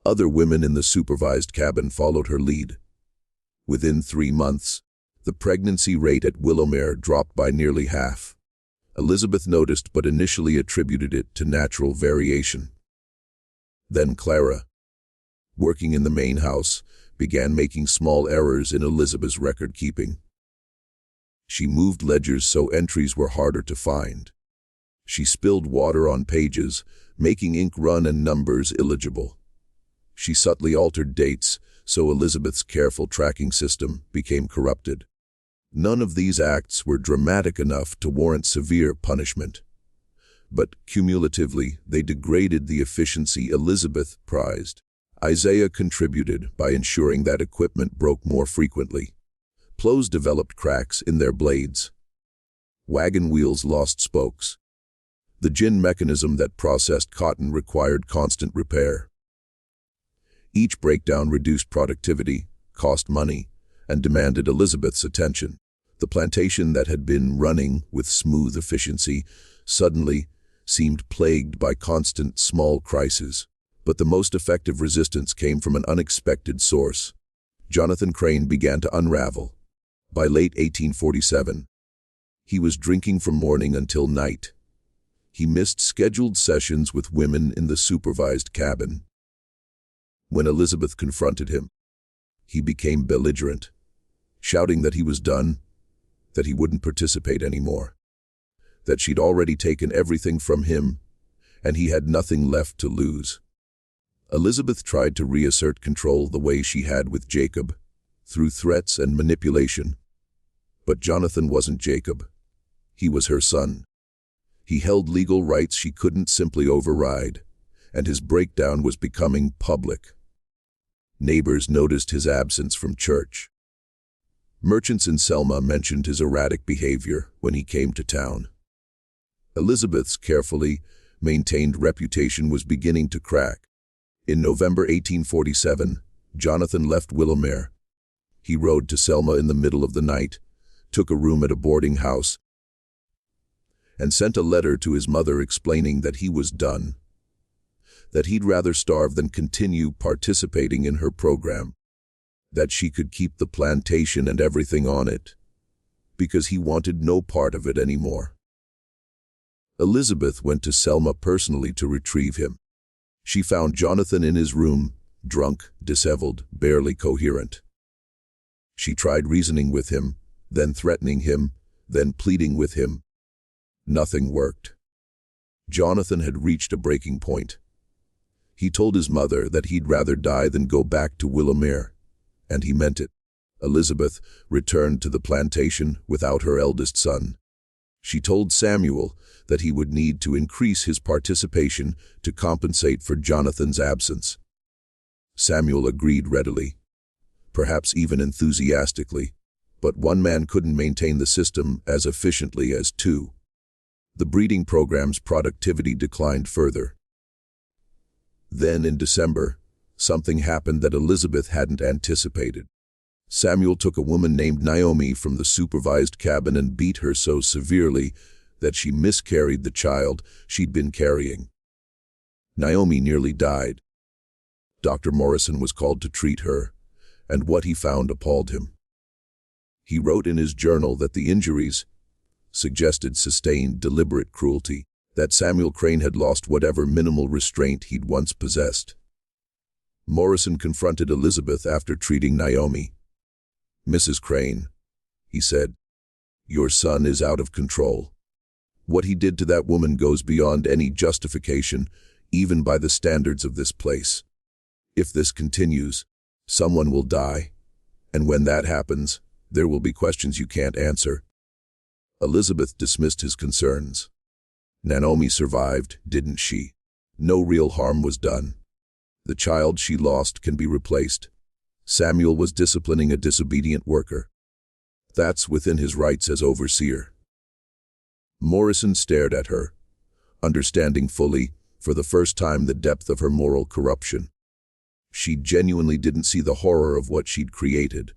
Speaker 1: Other women in the supervised cabin followed her lead. Within 3 months, the pregnancy rate at Willowmir dropped by nearly half. Elizabeth noticed but initially attributed it to natural variation. Then Clara, working in the main house, began making small errors in Elizabeth's record-keeping. She moved ledgers so entries were harder to find. She spilled water on pages, making ink run and numbers illegible. She subtly altered dates so Elizabeth's careful tracking system became corrupted. None of these acts were dramatic enough to warrant severe punishment, but cumulatively they degraded the efficiency Elizabeth prized. Isaiah contributed by ensuring that equipment broke more frequently. Plows developed cracks in their blades. Wagon wheels lost spokes. The gin mechanism that processed cotton required constant repair. Each breakdown reduced productivity, cost money, and demanded Elizabeth's attention. The plantation that had been running with smooth efficiency suddenly seemed plagued by constant small crises. But the most effective resistance came from an unexpected source. Jonathan Crane began to unravel. By late 1847, he was drinking from morning until night. He missed scheduled sessions with women in the supervised cabin. When Elizabeth confronted him, he became belligerent, shouting that he was done, that he wouldn't participate anymore, that she'd already taken everything from him, and he had nothing left to lose. Elizabeth tried to reassert control the way she had with Jacob, through threats and manipulation. But Jonathan wasn't Jacob. He was her son. He held legal rights she couldn't simply override, and his breakdown was becoming public. Neighbors noticed his absence from church. Merchants in Selma mentioned his erratic behavior when he came to town. Elizabeth's carefully maintained reputation was beginning to crack. In November 1847, Jonathan left Willowmir. He rode to Selma in the middle of the night, took a room at a boarding house, and sent a letter to his mother explaining that he was done, that he'd rather starve than continue participating in her program, that she could keep the plantation and everything on it, because he wanted no part of it anymore. Elizabeth went to Selma personally to retrieve him. She found Jonathan in his room, drunk, disheveled, barely coherent. She tried reasoning with him, then threatening him, then pleading with him. Nothing worked. Jonathan had reached a breaking point. He told his mother that he'd rather die than go back to Willowmir, and he meant it. Elizabeth returned to the plantation without her eldest son. She told Samuel that he would need to increase his participation to compensate for Jonathan's absence. Samuel agreed readily, perhaps even enthusiastically, but one man couldn't maintain the system as efficiently as two. The breeding program's productivity declined further. Then in December, something happened that Elizabeth hadn't anticipated. Samuel took a woman named Naomi from the supervised cabin and beat her so severely that she miscarried the child she'd been carrying. Naomi nearly died. Dr. Morrison was called to treat her, and what he found appalled him. He wrote in his journal that the injuries suggested sustained, deliberate cruelty, that Samuel Crane had lost whatever minimal restraint he'd once possessed. Morrison confronted Elizabeth after treating Naomi. "Mrs. Crane," he said, "your son is out of control. What he did to that woman goes beyond any justification, even by the standards of this place. If this continues, someone will die, and when that happens, there will be questions you can't answer." Elizabeth dismissed his concerns. Naomi survived, didn't she? No real harm was done. The child she lost can be replaced. Samuel was disciplining a disobedient worker. That's within his rights as overseer. Morrison stared at her, understanding fully, for the first time, the depth of her moral corruption. She genuinely didn't see the horror of what she'd created.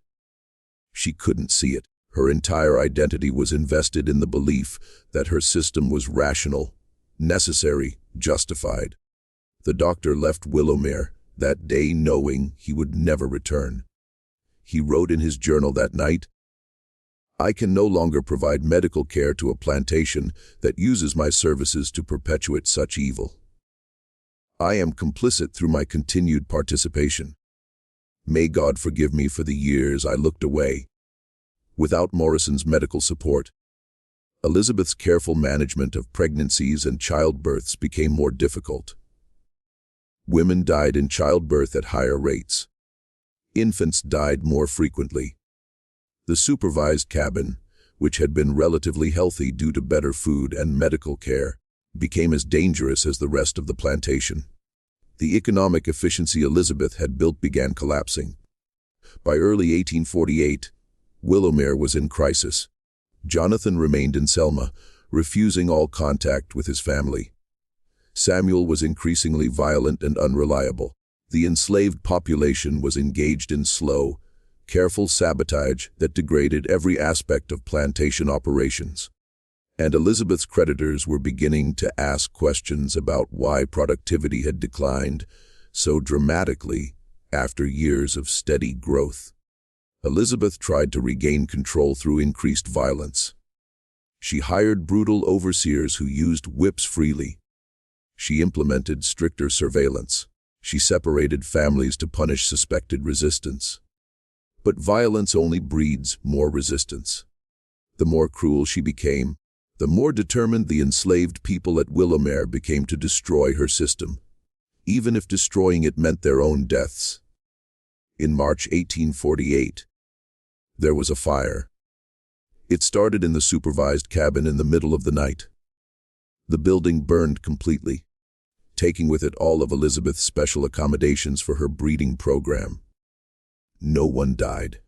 Speaker 1: She couldn't see it. Her entire identity was invested in the belief that her system was rational, necessary, justified. The doctor left Willowmir that day knowing he would never return. He wrote in his journal that night, "I can no longer provide medical care to a plantation that uses my services to perpetuate such evil. I am complicit through my continued participation. May God forgive me for the years I looked away." Without Morrison's medical support, Elizabeth's careful management of pregnancies and childbirths became more difficult. Women died in childbirth at higher rates. Infants died more frequently. The supervised cabin, which had been relatively healthy due to better food and medical care, became as dangerous as the rest of the plantation. The economic efficiency Elizabeth had built began collapsing. By early 1848, Willowmir was in crisis. Jonathan remained in Selma, refusing all contact with his family. Samuel was increasingly violent and unreliable. The enslaved population was engaged in slow, careful sabotage that degraded every aspect of plantation operations. And Elizabeth's creditors were beginning to ask questions about why productivity had declined so dramatically after years of steady growth. Elizabeth tried to regain control through increased violence. She hired brutal overseers who used whips freely. She implemented stricter surveillance. She separated families to punish suspected resistance. But violence only breeds more resistance. The more cruel she became, the more determined the enslaved people at Willowmir became to destroy her system, even if destroying it meant their own deaths. In March 1848, there was a fire. It started in the supervised cabin in the middle of the night. The building burned completely, taking with it all of Elizabeth's special accommodations for her breeding program. No one died.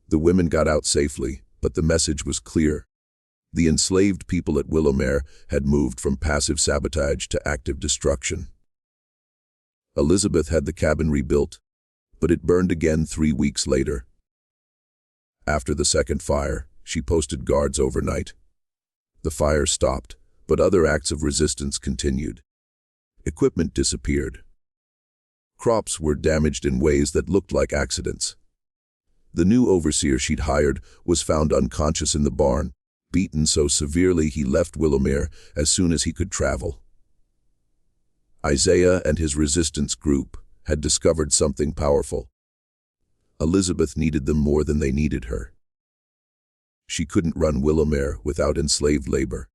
Speaker 1: The women got out safely, but the message was clear. The enslaved people at Willowmir had moved from passive sabotage to active destruction. Elizabeth had the cabin rebuilt, but it burned again 3 weeks later. After the second fire, she posted guards overnight. The fire stopped, but other acts of resistance continued. Equipment disappeared. Crops were damaged in ways that looked like accidents. The new overseer she'd hired was found unconscious in the barn, beaten so severely he left Willowmir as soon as he could travel. Isaiah and his resistance group had discovered something powerful. Elizabeth needed them more than they needed her. She couldn't run Willowmir without enslaved labor.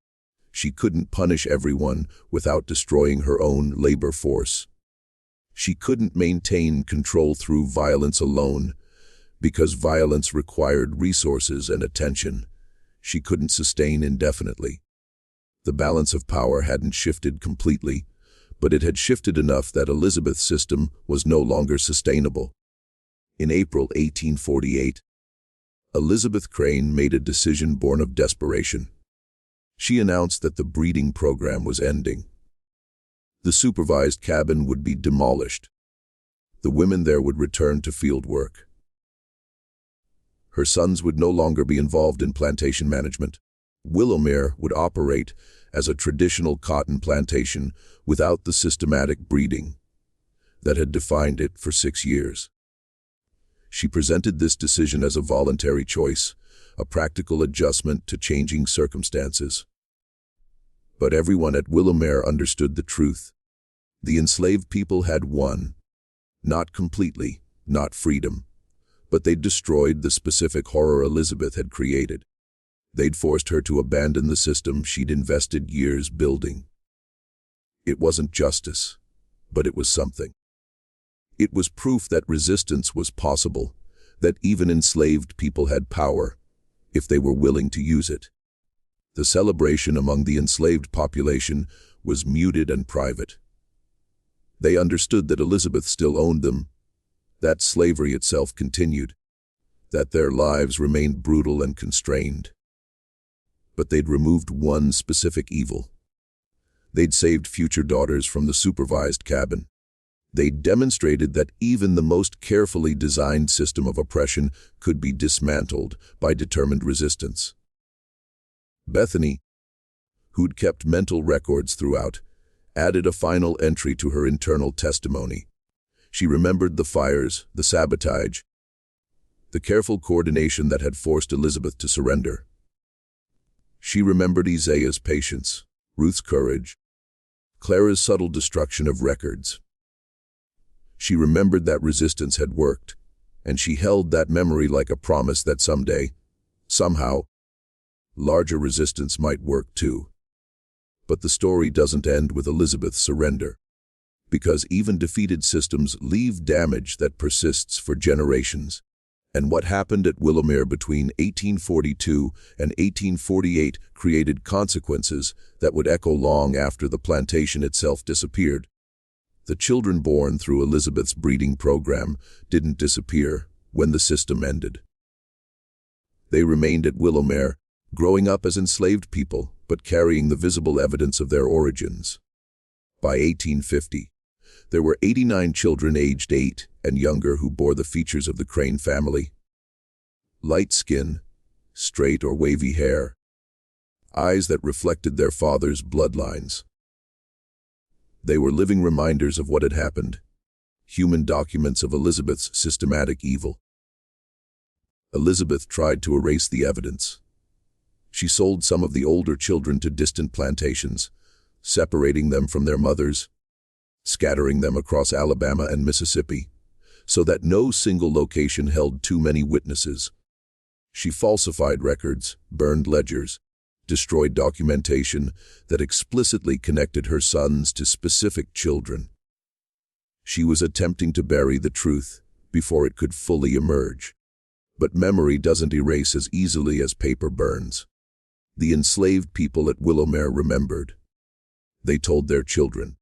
Speaker 1: She couldn't punish everyone without destroying her own labor force. She couldn't maintain control through violence alone, because violence required resources and attention. she couldn't sustain indefinitely. The balance of power hadn't shifted completely, but it had shifted enough that Elizabeth's system was no longer sustainable. In April 1848, Elizabeth Crane made a decision born of desperation. She announced that the breeding program was ending. The supervised cabin would be demolished. The women there would return to field work. Her sons would no longer be involved in plantation management. Willowmir would operate as a traditional cotton plantation without the systematic breeding that had defined it for 6 years. She presented this decision as a voluntary choice, a practical adjustment to changing circumstances. But everyone at Willowmir understood the truth. The enslaved people had won. Not completely, not freedom, but they'd destroyed the specific horror Elizabeth had created. They'd forced her to abandon the system she'd invested years building. It wasn't justice, but it was something. It was proof that resistance was possible, that even enslaved people had power, if they were willing to use it. The celebration among the enslaved population was muted and private. They understood that Elizabeth still owned them, that slavery itself continued, that their lives remained brutal and constrained. But they'd removed one specific evil. They'd saved future daughters from the supervised cabin. They'd demonstrated that even the most carefully designed system of oppression could be dismantled by determined resistance. Bethany, who'd kept mental records throughout, added a final entry to her internal testimony. She remembered the fires, the sabotage, the careful coordination that had forced Elizabeth to surrender. She remembered Isaiah's patience, Ruth's courage, Clara's subtle destruction of records. She remembered that resistance had worked, and she held that memory like a promise that someday, somehow, larger resistance might work too. But the story doesn't end with Elizabeth's surrender, because even defeated systems leave damage that persists for generations. And what happened at Willowmir between 1842 and 1848 created consequences that would echo long after the plantation itself disappeared. The children born through Elizabeth's breeding program didn't disappear when the system ended. They remained at Willowmir, growing up as enslaved people, but carrying the visible evidence of their origins. By 1850, there were 89 children aged 8 and younger who bore the features of the Crane family. Light skin, straight or wavy hair, eyes that reflected their father's bloodlines. They were living reminders of what had happened, human documents of Elizabeth's systematic evil. Elizabeth tried to erase the evidence. She sold some of the older children to distant plantations, separating them from their mothers, scattering them across Alabama and Mississippi, so that no single location held too many witnesses. She falsified records, burned ledgers, destroyed documentation that explicitly connected her sons to specific children. She was attempting to bury the truth before it could fully emerge. But memory doesn't erase as easily as paper burns. The enslaved people at Willowmir remembered. They told their children.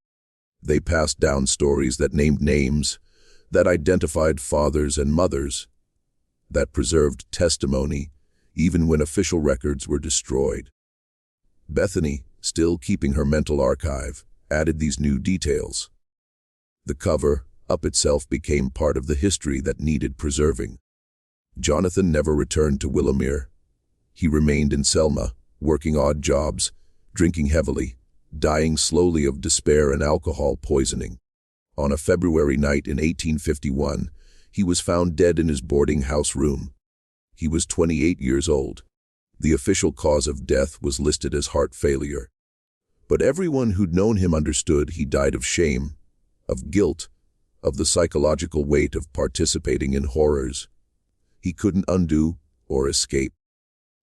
Speaker 1: They passed down stories that named names, that identified fathers and mothers, that preserved testimony even when official records were destroyed. Bethany, still keeping her mental archive, added these new details. The cover up itself became part of the history that needed preserving. Jonathan never returned to Willowmir. He remained in Selma, working odd jobs, drinking heavily, dying slowly of despair and alcohol poisoning. On a February night in 1851, he was found dead in his boarding house room. He was 28 years old. The official cause of death was listed as heart failure. But everyone who'd known him understood he died of shame, of guilt, of the psychological weight of participating in horrors he couldn't undo or escape.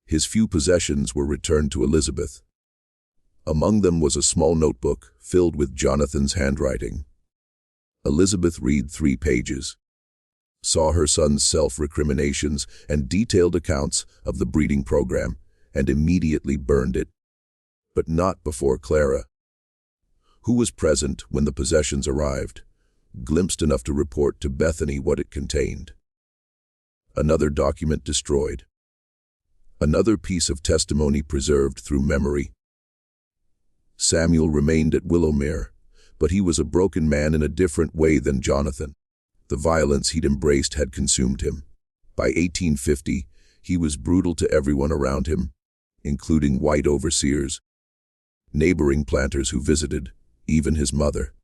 Speaker 1: His few possessions were returned to Elizabeth. Among them was a small notebook filled with Jonathan's handwriting. Elizabeth read 3 pages, saw her son's self-recriminations and detailed accounts of the breeding program, and immediately burned it. But not before Clara, who was present when the possessions arrived, glimpsed enough to report to Bethany what it contained. Another document destroyed. Another piece of testimony preserved through memory. Samuel remained at Willowmir, but he was a broken man in a different way than Jonathan. The violence he'd embraced had consumed him. By 1850, he was brutal to everyone around him, including white overseers, neighboring planters who visited, even his mother.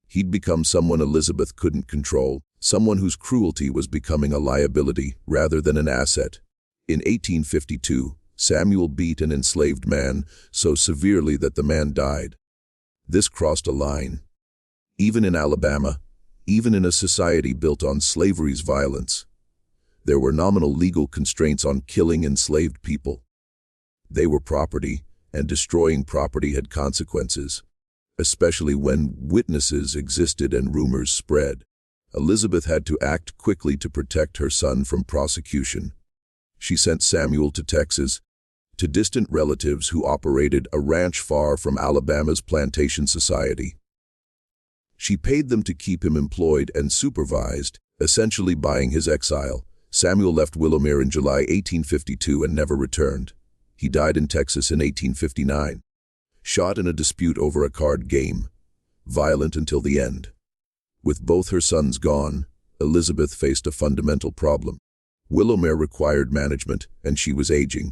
Speaker 1: He'd become someone Elizabeth couldn't control, someone whose cruelty was becoming a liability rather than an asset. In 1852, Samuel beat an enslaved man so severely that the man died. This crossed a line. Even in Alabama, even in a society built on slavery's violence, there were nominal legal constraints on killing enslaved people. They were property, and destroying property had consequences, especially when witnesses existed and rumors spread. Elizabeth had to act quickly to protect her son from prosecution. She sent Samuel to Texas, to distant relatives who operated a ranch far from Alabama's plantation society. She paid them to keep him employed and supervised, essentially buying his exile. Samuel left Willowmir in July 1852 and never returned. He died in Texas in 1859, shot in a dispute over a card game, violent until the end. With both her sons gone, Elizabeth faced a fundamental problem. Willowmir required management, and she was aging.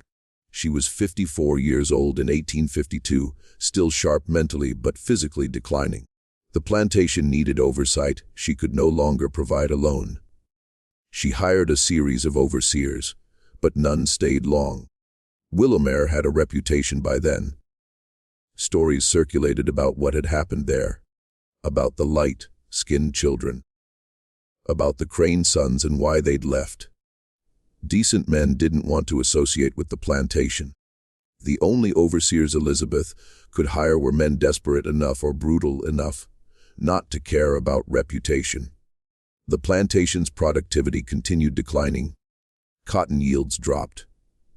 Speaker 1: She was 54 years old in 1852, still sharp mentally but physically declining. The plantation needed oversight she could no longer provide alone. She hired a series of overseers, but none stayed long. Willowmir had a reputation by then. Stories circulated about what had happened there, about the light-skinned children, about the Crane sons and why they'd left. Decent men didn't want to associate with the plantation. The only overseers Elizabeth could hire were men desperate enough or brutal enough not to care about reputation. The plantation's productivity continued declining. Cotton yields dropped.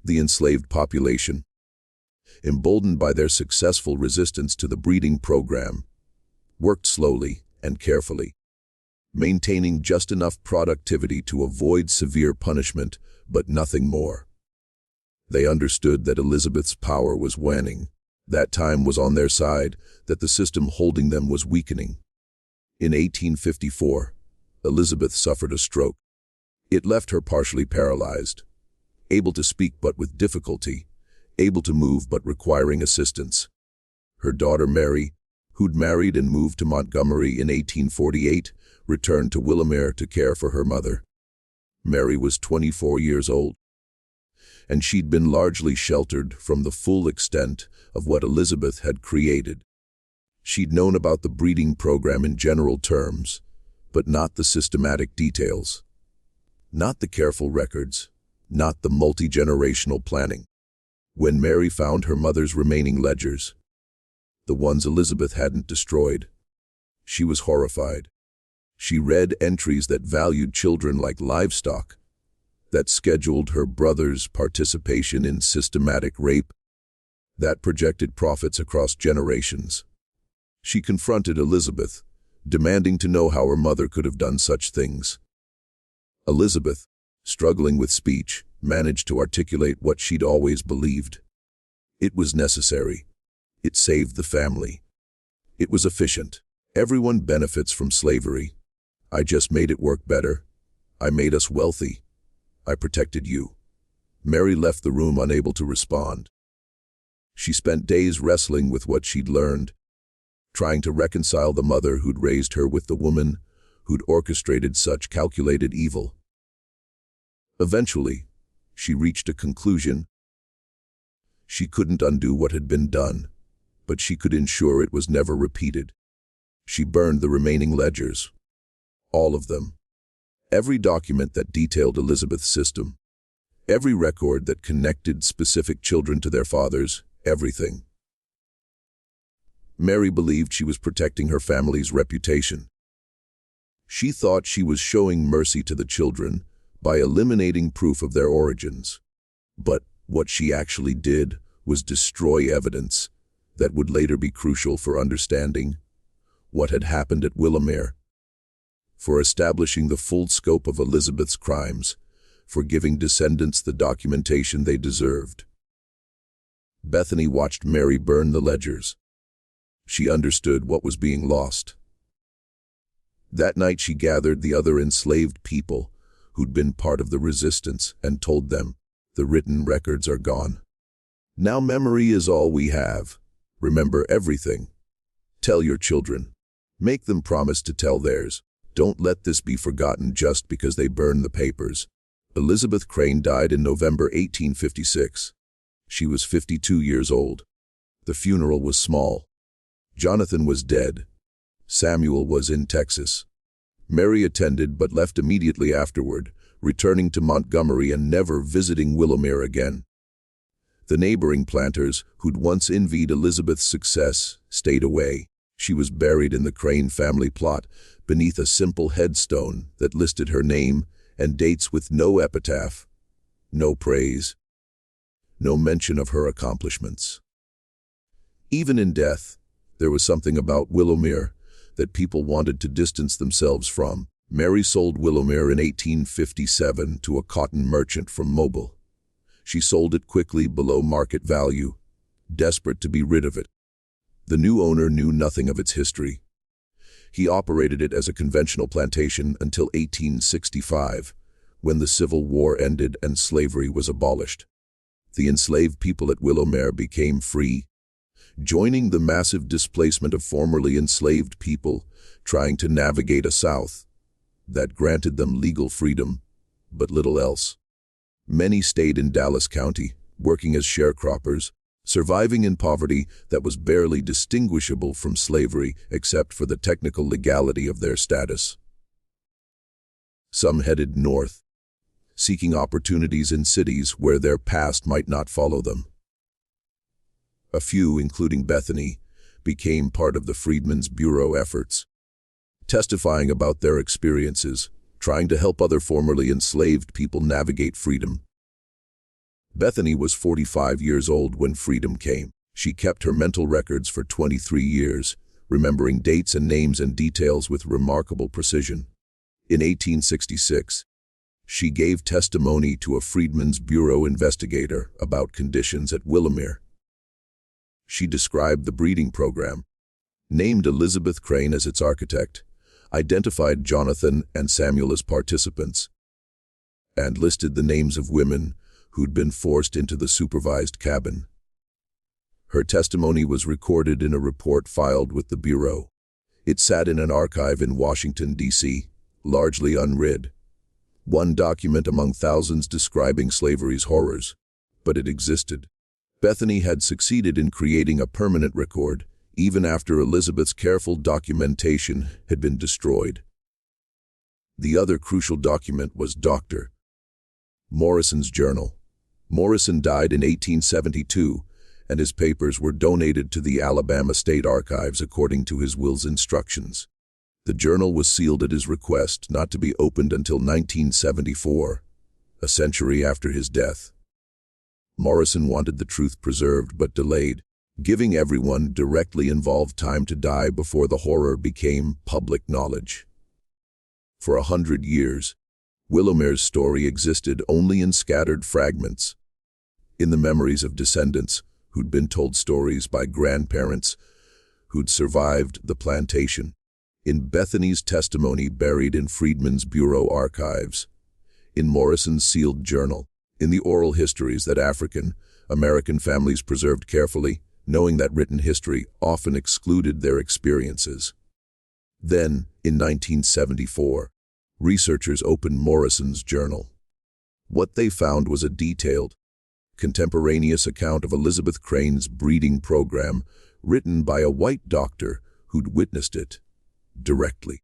Speaker 1: The enslaved population, emboldened by their successful resistance to the breeding program, worked slowly and carefully, maintaining just enough productivity to avoid severe punishment, but nothing more. They understood that Elizabeth's power was waning, that time was on their side, that the system holding them was weakening. In 1854, Elizabeth suffered a stroke. It left her partially paralyzed, able to speak but with difficulty, able to move but requiring assistance. Her daughter Mary, who'd married and moved to Montgomery in 1848, returned to Willowmir to care for her mother. Mary was 24 years old, and she'd been largely sheltered from the full extent of what Elizabeth had created. She'd known about the breeding program in general terms, but not the systematic details, not the careful records, not the multi-generational planning. When Mary found her mother's remaining ledgers, the ones Elizabeth hadn't destroyed, she was horrified. She read entries that valued children like livestock, that scheduled her brother's participation in systematic rape, that projected profits across generations. She confronted Elizabeth, demanding to know how her mother could have done such things. Elizabeth, struggling with speech, managed to articulate what she'd always believed. It was necessary. It saved the family. It was efficient. Everyone benefits from slavery. I just made it work better. I made us wealthy. I protected you. Mary left the room unable to respond. She spent days wrestling with what she'd learned, trying to reconcile the mother who'd raised her with the woman who'd orchestrated such calculated evil. Eventually, she reached a conclusion. She couldn't undo what had been done, but she could ensure it was never repeated. She burned the remaining ledgers. All of them. Every document that detailed Elizabeth's system. Every record that connected specific children to their fathers. Everything. Mary believed she was protecting her family's reputation. She thought she was showing mercy to the children by eliminating proof of their origins. But What she actually did was destroy evidence that would later be crucial for understanding what had happened at Willowmir, for establishing the full scope of Elizabeth's crimes, for giving descendants the documentation they deserved. Bethany watched Mary burn the ledgers. She understood what was being lost. That night she gathered the other enslaved people who'd been part of the resistance and told them, "The written records are gone. Now memory is all we have. Remember everything. Tell your children. Make them promise to tell theirs. Don't let this be forgotten just because they burned the papers." Elizabeth Crane died in November 1856. She was 52 years old. The funeral was small. Jonathan was dead. Samuel was in Texas. Mary attended but left immediately afterward, returning to Montgomery and never visiting Willowmir again. The neighboring planters, who'd once envied Elizabeth's success, stayed away. She was buried in the Crane family plot beneath a simple headstone that listed her name and dates with no epitaph, no praise, no mention of her accomplishments. Even in death, there was something about Willowmir that people wanted to distance themselves from. Mary sold Willowmir in 1857 to a cotton merchant from Mobile. She sold it quickly below market value, desperate to be rid of it. The new owner knew nothing of its history. He operated it as a conventional plantation until 1865, when the Civil War ended and slavery was abolished. The enslaved people at Willowmir became free, joining the massive displacement of formerly enslaved people trying to navigate a South that granted them legal freedom, but little else. Many stayed in Dallas County, working as sharecroppers, surviving in poverty that was barely distinguishable from slavery except for the technical legality of their status. Some headed north, seeking opportunities in cities where their past might not follow them. A few, including Bethany, became part of the Freedmen's Bureau efforts, testifying about their experiences, trying to help other formerly enslaved people navigate freedom. Bethany was 45 years old when freedom came. She kept her mental records for 23 years, remembering dates and names and details with remarkable precision. In 1866, she gave testimony to a Freedmen's Bureau investigator about conditions at Willowmir. She described the breeding program, named Elizabeth Crane as its architect, identified Jonathan and Samuel as participants, and listed the names of women who'd been forced into the supervised cabin. Her testimony was recorded in a report filed with the Bureau. It sat in an archive in Washington, D.C., largely unread. One document among thousands describing slavery's horrors, but it existed. Bethany had succeeded in creating a permanent record, even after Elizabeth's careful documentation had been destroyed. The other crucial document was Dr. Morrison's journal. Morrison died in 1872, and his papers were donated to the Alabama State Archives according to his will's instructions. The journal was sealed at his request, not to be opened until 1974, a century after his death. Morrison wanted the truth preserved but delayed, giving everyone directly involved time to die before the horror became public knowledge. For 100 years, Willowmir's story existed only in scattered fragments, in the memories of descendants who'd been told stories by grandparents who'd survived the plantation, in Bethany's testimony buried in Freedmen's Bureau archives, in Morrison's sealed journal, in the oral histories that African-American families preserved carefully, knowing that written history often excluded their experiences. Then, in 1974, researchers opened Morrison's journal. What they found was a detailed, contemporaneous account of Elizabeth Crane's breeding program written by a white doctor who'd witnessed it directly.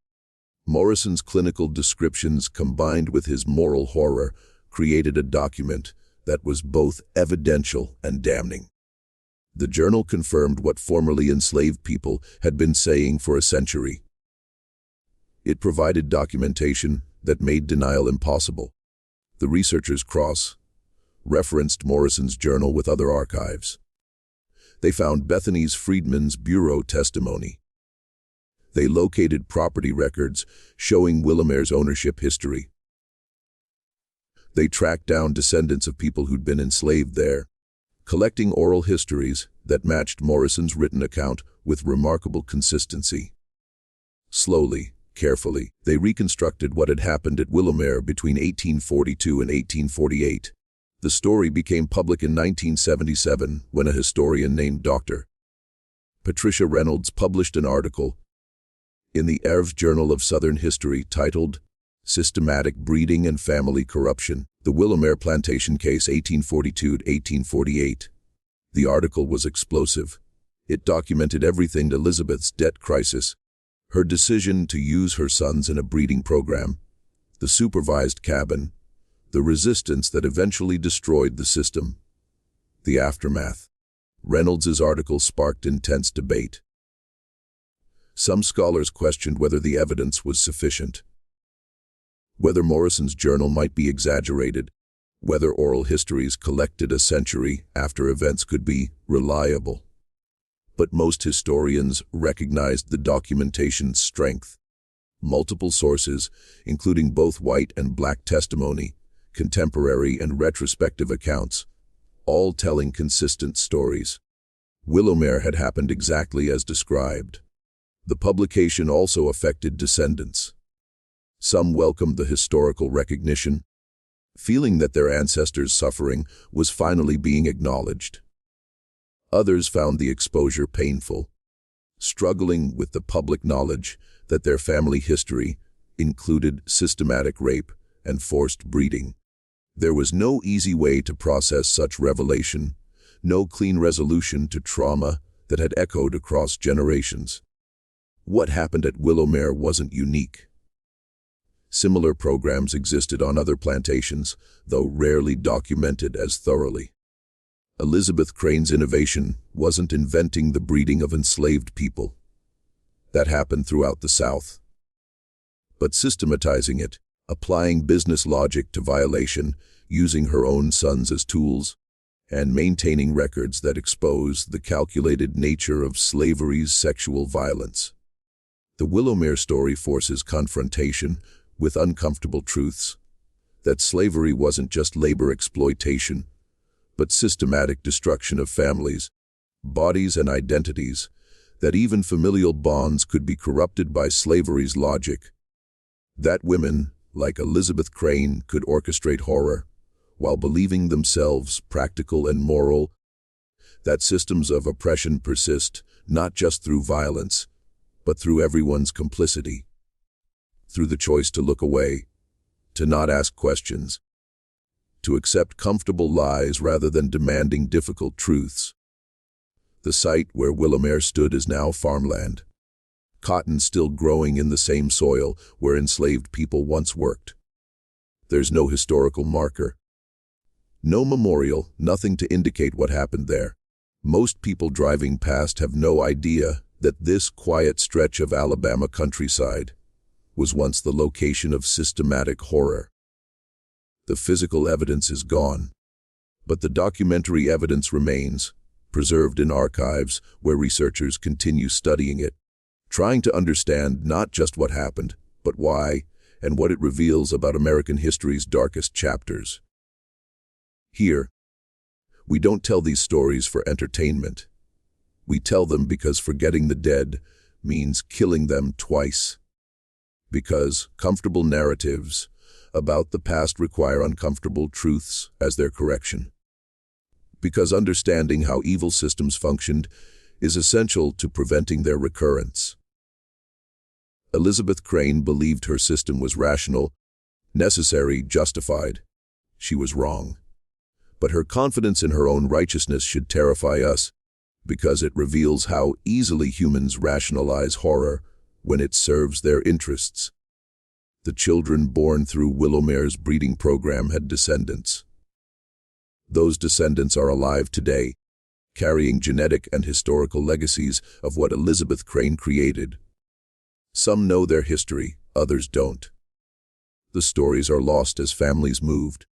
Speaker 1: Morrison's clinical descriptions combined with his moral horror created a document that was both evidential and damning. The journal confirmed what formerly enslaved people had been saying for a century. It provided documentation that made denial impossible. The researchers' referenced Morrison's journal with other archives. They found Bethany's Freedmen's Bureau testimony. They located property records showing Willowmir's ownership history. They tracked down descendants of people who'd been enslaved there, collecting oral histories that matched Morrison's written account with remarkable consistency. Slowly, carefully, they reconstructed what had happened at Willowmir between 1842 and 1848. The story became public in 1977 when a historian named Dr. Patricia Reynolds published an article in the Erv Journal of Southern History titled Systematic Breeding and Family Corruption, the Willowmir Plantation Case 1842-1848. The article was explosive. It documented everything: Elizabeth's debt crisis, her decision to use her sons in a breeding program, the supervised cabin, the resistance that eventually destroyed the system, the aftermath. Reynolds's article sparked intense debate. Some scholars questioned whether the evidence was sufficient, whether Morrison's journal might be exaggerated, whether oral histories collected a century after events could be reliable. But most historians recognized the documentation's strength. Multiple sources, including both white and black testimony, contemporary and retrospective accounts, all telling consistent stories. Willowmir had happened exactly as described. The publication also affected descendants. Some welcomed the historical recognition, feeling that their ancestors' suffering was finally being acknowledged. Others found the exposure painful, struggling with the public knowledge that their family history included systematic rape and forced breeding. There was no easy way to process such revelation, no clean resolution to trauma that had echoed across generations. What happened at Willowmir wasn't unique. Similar programs existed on other plantations, though rarely documented as thoroughly. Elizabeth Crane's innovation wasn't inventing the breeding of enslaved people. That happened throughout the South. But systematizing it, applying business logic to violation, using her own sons as tools, and maintaining records that expose the calculated nature of slavery's sexual violence. The Willowmir story forces confrontation with uncomfortable truths, that slavery wasn't just labor exploitation, but systematic destruction of families, bodies, and identities, that even familial bonds could be corrupted by slavery's logic. That women, like Elizabeth Crane, could orchestrate horror, while believing themselves practical and moral. That systems of oppression persist, not just through violence, but through everyone's complicity. Through the choice to look away, to not ask questions, to accept comfortable lies rather than demanding difficult truths. The site where Willowmir stood is now farmland. Cotton still growing in the same soil where enslaved people once worked. There's no historical marker, no memorial, nothing to indicate what happened there. Most people driving past have no idea that this quiet stretch of Alabama countryside was once the location of systematic horror. The physical evidence is gone, but the documentary evidence remains, preserved in archives where researchers continue studying it, trying to understand not just what happened, but why and what it reveals about American history's darkest chapters. Here, we don't tell these stories for entertainment. We tell them because forgetting the dead means killing them twice. Because comfortable narratives about the past require uncomfortable truths as their correction. Because understanding how evil systems functioned is essential to preventing their recurrence. Elizabeth Crane believed her system was rational, necessary, justified. She was wrong. But her confidence in her own righteousness should terrify us, because it reveals how easily humans rationalize horror when it serves their interests. The children born through Willowmir's breeding program had descendants. Those descendants are alive today, carrying genetic and historical legacies of what Elizabeth Crane created. Some know their history, others don't. The stories are lost as families moved,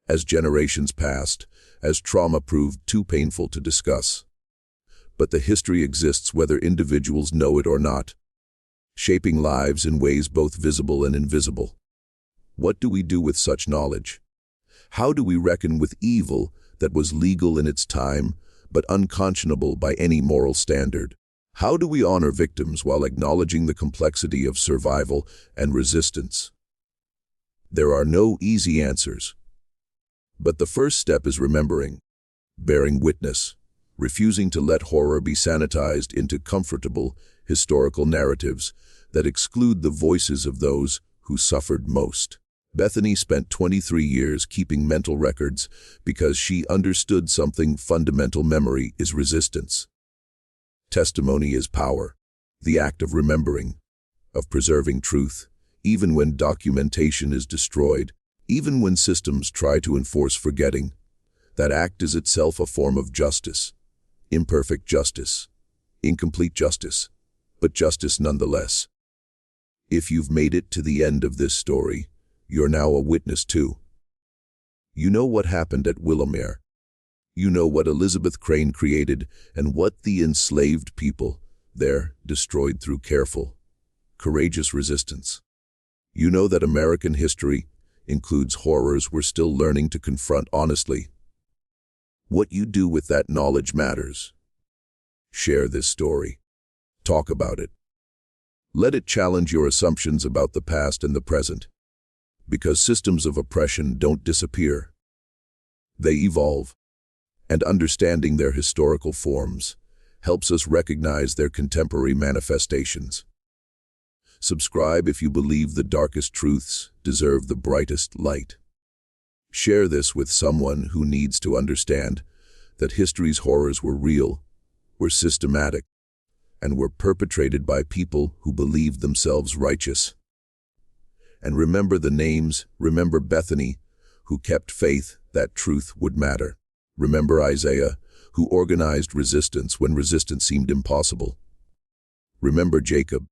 Speaker 1: As generations passed, as trauma proved too painful to discuss. But the history exists whether individuals know it or not, shaping lives in ways both visible and invisible. What do we do with such knowledge? How do we reckon with evil that was legal in its time, but unconscionable by any moral standard? How do we honor victims while acknowledging the complexity of survival and resistance? There are no easy answers. But the first step is remembering, bearing witness, refusing to let horror be sanitized into comfortable, historical narratives that exclude the voices of those who suffered most. Bethany spent 23 years keeping mental records because she understood something fundamental: memory is resistance. Testimony is power, the act of remembering, of preserving truth, even when documentation is destroyed, even when systems try to enforce forgetting. That act is itself a form of justice. Imperfect justice, incomplete justice, but justice nonetheless. If you've made it to the end of this story, you're now a witness too. You know what happened at Willowmir. You know what Elizabeth Crane created and what the enslaved people there destroyed through careful, courageous resistance. You know that American history includes horrors we're still learning to confront honestly. What you do with that knowledge matters. Share this story. Talk about it. Let it challenge your assumptions about the past and the present. Because systems of oppression don't disappear. They evolve. And understanding their historical forms helps us recognize their contemporary manifestations. Subscribe if you believe the darkest truths deserve the brightest light. Share this with someone who needs to understand that history's horrors were real, were systematic, and were perpetrated by people who believed themselves righteous. And remember the names, remember Bethany, who kept faith that truth would matter. Remember Isaiah, who organized resistance when resistance seemed impossible. Remember Jacob,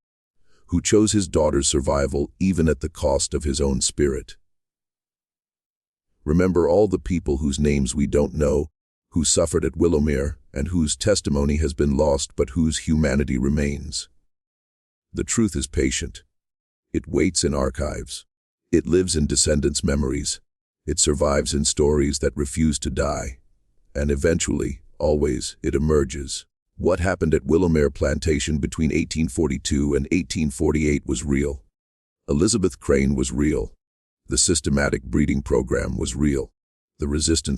Speaker 1: who chose his daughter's survival even at the cost of his own spirit. Remember all the people whose names we don't know, who suffered at Willowmir, and whose testimony has been lost but whose humanity remains. The truth is patient. It waits in archives. It lives in descendants' memories. It survives in stories that refuse to die. And eventually, always, it emerges. What happened at Willowmir Plantation between 1842 and 1848 was real. Elizabeth Crane was real. The systematic breeding program was real. The resistance